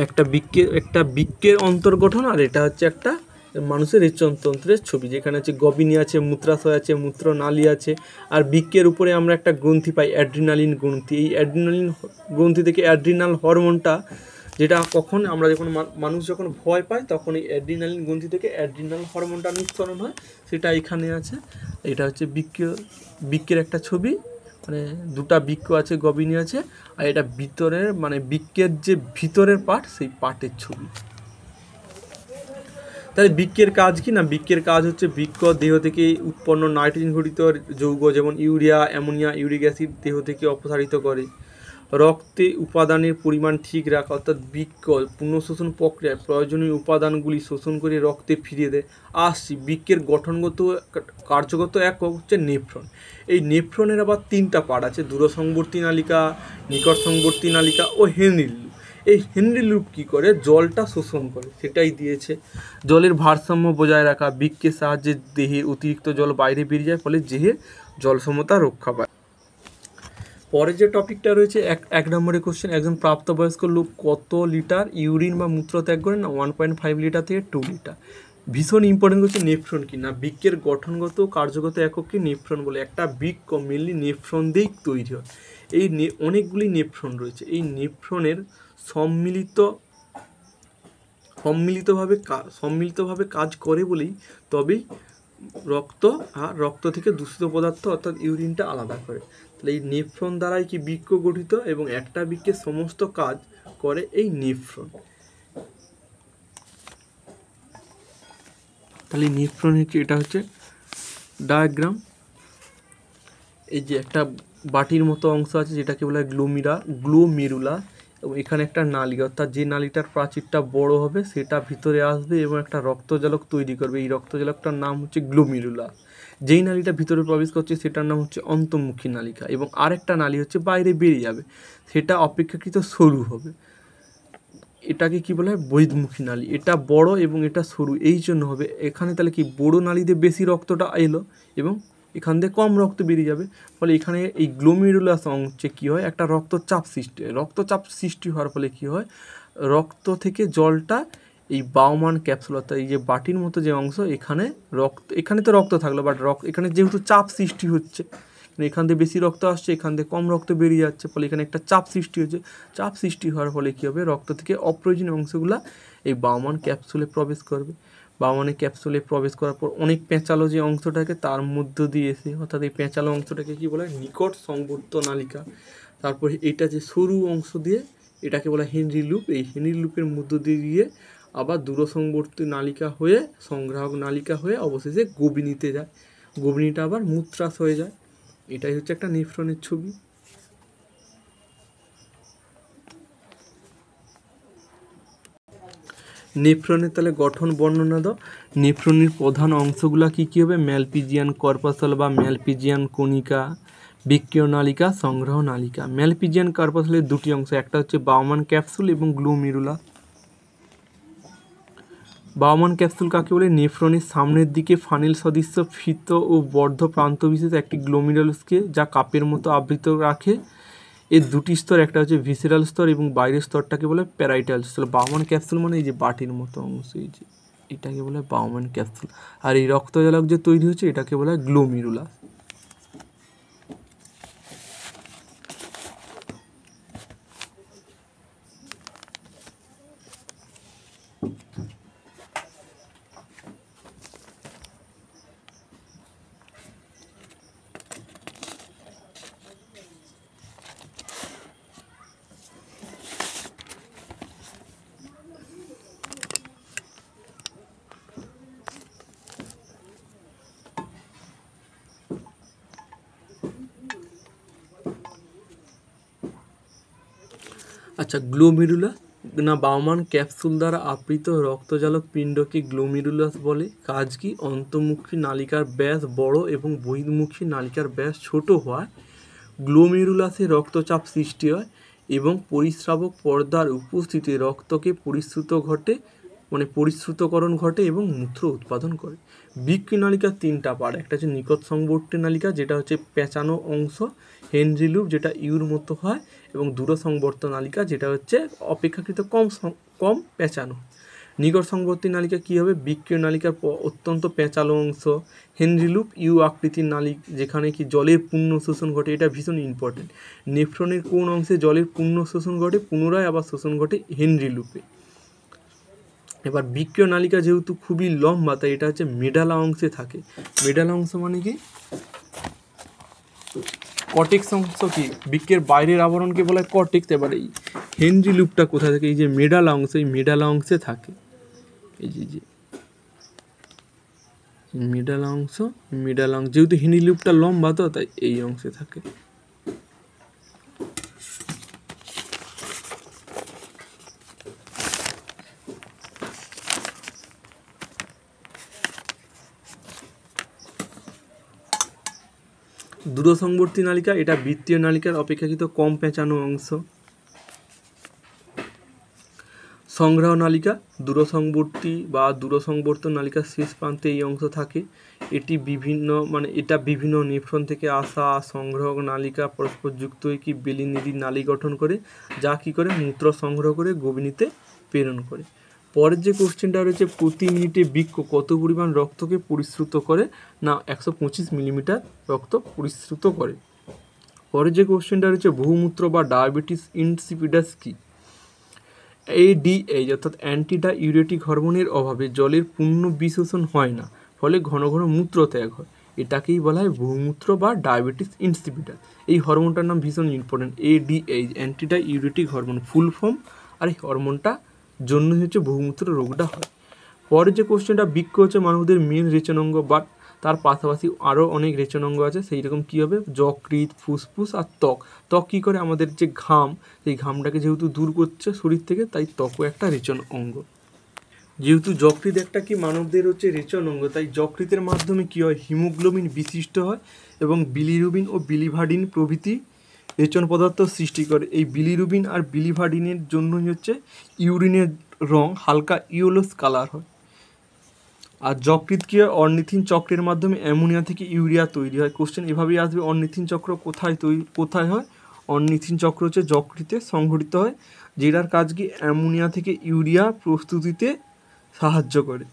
একটা বৃক্কের অন্তর্গঠন, আর এটা হচ্ছে একটা মানুষের হৃদযন্ত্রের ছবি, যেখানে হচ্ছে গবিনি আছে, মূত্রাশয় আছে, মূত্রনালী আছে। আর বৃক্কের উপরে আমরা একটা গ্রন্থি পাই, অ্যাড্রিনালিন গ্রন্থি। এই অ্যাড্রিনালিন গ্রন্থি থেকে অ্যাড্রিনাল হরমোনটা, যেটা কখন আমরা মানুষ যখন ভয় পায়, তখন এই অ্যাড্রিনালিন গ্রন্থি থেকে অ্যাড্রিনাল হরমোনটা নিঃসরণ হয়, সেটা এখানে আছে। এটা হচ্ছে বৃক্কের একটা ছবি, মানে 2টা বৃক্ক আছে, গবিনি আছে। আর এটা ভিতরের, মানে বৃক্কের যে ভিতরের পার্ট, সেই পার্টের ছবি। তাহলে বৃক্কের কাজ কি না, বৃক্কের কাজ হচ্ছে বৃক্ক দেহ থেকে উৎপন্ন নাইট্রোজেন ঘটিত যৌগ, যেমন ইউরিয়া, অ্যামোনিয়া, ইউরিক অ্যাসিড দেহ থেকে অপসারিত করে। রক্তে উপাদানের পরিমাণ ঠিক রাখা, অর্থাৎ বৃক্ক পুনঃশোষণ প্রক্রিয়ায় প্রয়োজনীয় উপাদানগুলি শোষণ করে রক্তে ফিরিয়ে দেয়। আসছি বৃক্কের গঠনগত কার্যগত একক হচ্ছে নেফ্রন। এই নেফ্রনের আবার 3টা পার্ট আছে, দূরসংবর্তী নালিকা, নিকটসংবর্তী নালিকা ও হেনরি লুপ। এই হেনরি লুপ কী করে, জলটা শোষণ করে, সেটাই দিয়েছে। জলের ভারসাম্য বজায় রাখা, বৃক্কের সাহায্যে দেহের অতিরিক্ত জল বাইরে বেরিয়ে যায়, ফলে দেহের জল সমতা রক্ষা পায়। পরে যে টপিকটা রয়েছে, 1 নম্বরের কোশ্চেন, একজন প্রাপ্তবয়স্ক লোক কত লিটার ইউরিন বা মূত্র ত্যাগ করেন? 1.5 লিটার থেকে 2 লিটার। ভীষণ ইম্পর্টেন্ট হচ্ছে নেফ্রন কি না, বৃক্কের গঠনগত কার্যগত এককে নেফ্রন বলে। একটা বৃক্ক মেনলি নেফ্রন দিয়েই তৈরি হয়। এই অনেকগুলি নেফ্রন রয়েছে। এই নেফ্রনের সম্মিলিতভাবে কাজ করে বলেই তবেই রক্ত থেকে দূষিত পদার্থ, অর্থাৎ ইউরিনটা আলাদা করে। তাহলে এই নেফ্রন দ্বারাই কি বৃক্ক গঠিত, এবং একটা বৃক্কের সমস্ত কাজ করে এই নেফ্রন। তাহলে নেফ্রন হচ্ছে, এটা হচ্ছে ডায়াগ্রাম। এই যে একটা বাটির মতো অংশ আছে, যেটাকে বলা হয় গ্লোমেরুলা। এবং এখানে একটা নালী, অর্থাৎ যে নালীটার প্রাচীরটা বড় হবে, সেটা ভিতরে আসবে এবং একটা রক্তজালক তৈরি করবে। এই রক্তজালকটার নাম হচ্ছে গ্লোমেরুলা। যেই নালীটা ভিতরে প্রবেশ করছে, সেটার নাম হচ্ছে অন্তর্মুখী নালিকা। এবং আরেকটা নালী হচ্ছে বাইরে বেরিয়ে যাবে, সেটা অপেক্ষাকৃত সরু হবে, এটাকে কি বলা হয়, বহির্মুখী নালী। এটা বড় এবং এটা সরু, এই জন্য হবে এখানে। তাহলে কি, বড় নালীতে বেশি রক্তটা এলো এবং এখান থেকে কম রক্ত বেরিয়ে যাবে, ফলে এখানে এই গ্লোমেরুলাস অংশে কী হয়, একটা রক্তচাপ সৃষ্টি হওয়ার ফলে কী হয়, রক্ত থেকে জলটা এই বাউমান ক্যাপসুল, অর্থাৎ এই যে বাটির মতো যে অংশ, এখানে তো রক্ত থাকলো, বাট এখানে যেহেতু চাপ সৃষ্টি হচ্ছে, এখান থেকে বেশি রক্ত আসছে, এখান থেকে কম রক্ত বেরিয়ে যাচ্ছে, ফলে এখানে একটা চাপ সৃষ্টি হচ্ছে। চাপ সৃষ্টি হওয়ার ফলে কী হবে, রক্ত থেকে অপ্রয়োজনীয় অংশগুলো এই বাউমান ক্যাপসুলে প্রবেশ করবে। বাউমানের ক্যাপসুলে প্রবেশ করার পর অনেক পেঁচালো যে অংশটাকে, তার মধ্য দিয়ে এসে, অর্থাৎ এই পেঁচালো অংশটাকে কী বলা হয়, নিকট সংবর্ত নালিকা। তারপরে এটা যে সরু অংশ দিয়ে, এটাকে বলা হয় হেনরি লুপ। এই হেনরি লুপের মধ্য দিয়ে গিয়ে আবার দূরসংবর্তী নালিকা হয়ে, সংগ্রাহক নালিকা হয়ে অবশেষে গভীনিতে যায়। গভীনিটা আবার মূত্রাশয়ে যায়। এটাই হচ্ছে একটা নেফ্রনের ছবি। নেফ্রনের তাহলে গঠন বর্ণনা দাও। নেফ্রনের প্রধান অংশগুলো কী কী হবে? ম্যালপিজিয়ান কর্পাসল বা ম্যালপিজিয়ান কণিকা, বৃক্কীয় নালিকা, সংগ্রহ নালিকা। ম্যালপিজিয়ান কর্পাসলের দুটি অংশ, একটা হচ্ছে বাউমান ক্যাপসুল এবং গ্লোমেরুলা। বাউমান ক্যাপসুল কাকে বলে? নেফ্রনের সামনের দিকে ফানেল সদৃশ্য ফিত ও বর্ধ প্রান্ত বিশিষ্ট একটি গ্লোমেরুলাসকে যা কাপের মতো আবৃত রাখে। এর দুটি স্তর, একটা হচ্ছে ভিসেরাল স্তর এবং বাইরের স্তরটাকে বলে প্যারাইটাল স্তর। বাউমান ক্যাপসুল মানে এই যে বাটির মতো অংশ, এই যে এটাকে বলে বাউমান ক্যাপসুল। আর এই রক্তজলক যে তৈরি হচ্ছে এটাকে বলে গ্লোমেরুলাস। আচ্ছা, গ্লোমেরুলা না বাউমান ক্যাপসুল দ্বারা আবৃত রক্তজালক পিণ্ডকে গ্লোমেরুলাস বলে। কাজ কি? অন্তর্মুখী নালিকার ব্যাস বড় এবং বহির্মুখী নালিকার ব্যাস ছোট হওয়ায় গ্লোমেরুলাসে রক্তচাপ সৃষ্টি হয় এবং পরিস্রাবক পর্দার উপস্থিতি রক্তকে পরিশ্রুতকরণ ঘটে এবং মূত্র উৎপাদন করে। বৃক্কীয় নালিকার তিনটা পার্ট, একটা হচ্ছে নিকট সংবর্তী নালিকা যেটা হচ্ছে পেঁচানো অংশ, হেনরি লুপ যেটা ইউর মতো হয়, এবং দূর সংবর্ত নালিকা যেটা হচ্ছে অপেক্ষাকৃত কম পেঁচানো। নিকট সংবর্তী নালিকা কী হবে? বৃক্কীয় নালিকার অত্যন্ত পেঁচালো অংশ, হেনরি লুপ ইউ আকৃতির নালিক যেখানে কি জলের পূর্ণ শোষণ ঘটে। এটা ভীষণ ইম্পর্টেন্ট। নেফ্রনের কোন অংশে জলের পূর্ণ শোষণ ঘটে? পুনরায় আবার শোষণ ঘটে হেনরি লুপে। এবার বৃক্কীয় নালিকা যেহেতু খুবই লম্বা তাই এটা হচ্ছে মেডালা অংশে থাকে। মেডালা অংশ মানে কি? কর্টেক্স অংশ কি? বৃক্কের বাইরের আবরণকে বলা হয় কর্টেক্স। এবার এই হেনরি লুপটা কোথায় থাকে? এই যে মেডালা অংশ, এই মেডালা অংশে থাকে। এই যে মেডালা অংশ যেহেতু হেনরি লুপটা লম্বা তো তাই এই অংশে থাকে। দূরসংবর্তী নালিকা, এটা বৃত্তীয় নালিকার অপেক্ষাকৃত কম পেঁচানো অংশ। সংগ্রহ নালিকা, দূরসংবর্তী বা দূরসংবর্ত নালিকার শেষ প্রান্তে এই অংশ থাকে। এটা বিভিন্ন নেফ্রন থেকে আসা সংগ্রহ নালিকা পরস্পর যুক্ত হয়ে কি বেলিনিডি নালী গঠন করে, যা কী করে? মূত্র সংগ্রহ করে গভীরনীতে প্রেরণ করে। পরের যে কোশ্চেনটা রয়েছে, প্রতি মিনিটে বৃক্ক কত পরিমাণ রক্তকে পরিশ্রুত করে? না 125 মিলিমিটার রক্ত পরিশ্রুত করে। পরের যে কোশ্চেনটা রয়েছে, বহুমূত্র বা ডায়াবেটিস ইনসিপিডাস কি? ADH অর্থাৎ অ্যান্টি ডাইউরেটিক হরমোনের অভাবে জলের পূর্ণ বিশোষণ হয় না, ফলে ঘন ঘন মূত্র ত্যাগ হয়। এটাকেই বলা হয় বহুমূত্র বা ডায়াবেটিস ইনসিপিডাস। এই হরমোনটার নাম ভীষণ important, ADH anti diuretic hormone full form. আর এই হরমোনটা জন্য হচ্ছে বহুমূত্র রোগটা হয়। পরের যে কোশ্চেনটা, বৃক্ক হচ্ছে মানবদের মেন রেচনাঙ্গ, বাট তার পাশাপাশি আরও অনেক রেচনাঙ্গ আছে। সেই রকম কী হবে? যকৃৎ, ফুসফুস আর ত্বক কী করে? আমাদের যে ঘাম, সেই ঘামটাকে যেহেতু দূর করছে শরীর থেকে, তাই ত্বকও একটা রেচন অঙ্গ। যেহেতু যকৃৎ একটা কি মানবদের হচ্ছে রেচন অঙ্গ, তাই যকৃতের মাধ্যমে কী হয়? হিমোগ্লোবিন বিশিষ্ট হয় এবং বিলিরুবিন ও বিলিভার্ডিন প্রভৃতি রেচন পদার্থ সৃষ্টি করে। এই বিলিরুবিন আর বিলিভার্ডিনের জন্যই হচ্ছে ইউরিনের রং হালকা ইয়েলোস কালার হয়। আর যকৃৎ কি হয়? অর্নিথিন চক্রের মাধ্যমে অ্যামোনিয়া থেকে ইউরিয়া তৈরি হয়। কোশ্চেন এভাবেই আসবে, অর্নিথিন চক্র কোথায় হয়? অর্নিথিন চক্র হচ্ছে যকৃতে সংঘটিত হয়, যেটার কাজ কি? অ্যামোনিয়া থেকে ইউরিয়া প্রস্তুতিতে সাহায্য করে।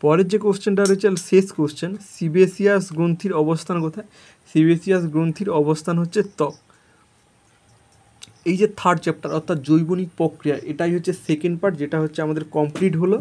পরের যে কোশ্চেনটা রয়েছে, শেষ কোশ্চেন, সিবেসিয়াস গ্রন্থির অবস্থান কোথায়? সিবেসিয়াস গ্রন্থির অবস্থান হচ্ছে ত্বক। এই যে থার্ড চ্যাপ্টার অর্থাৎ জৈবনিক প্রক্রিয়া, এটাই হচ্ছে সেকেন্ড পার্ট, যেটা হচ্ছে আমাদের কমপ্লিট হলো।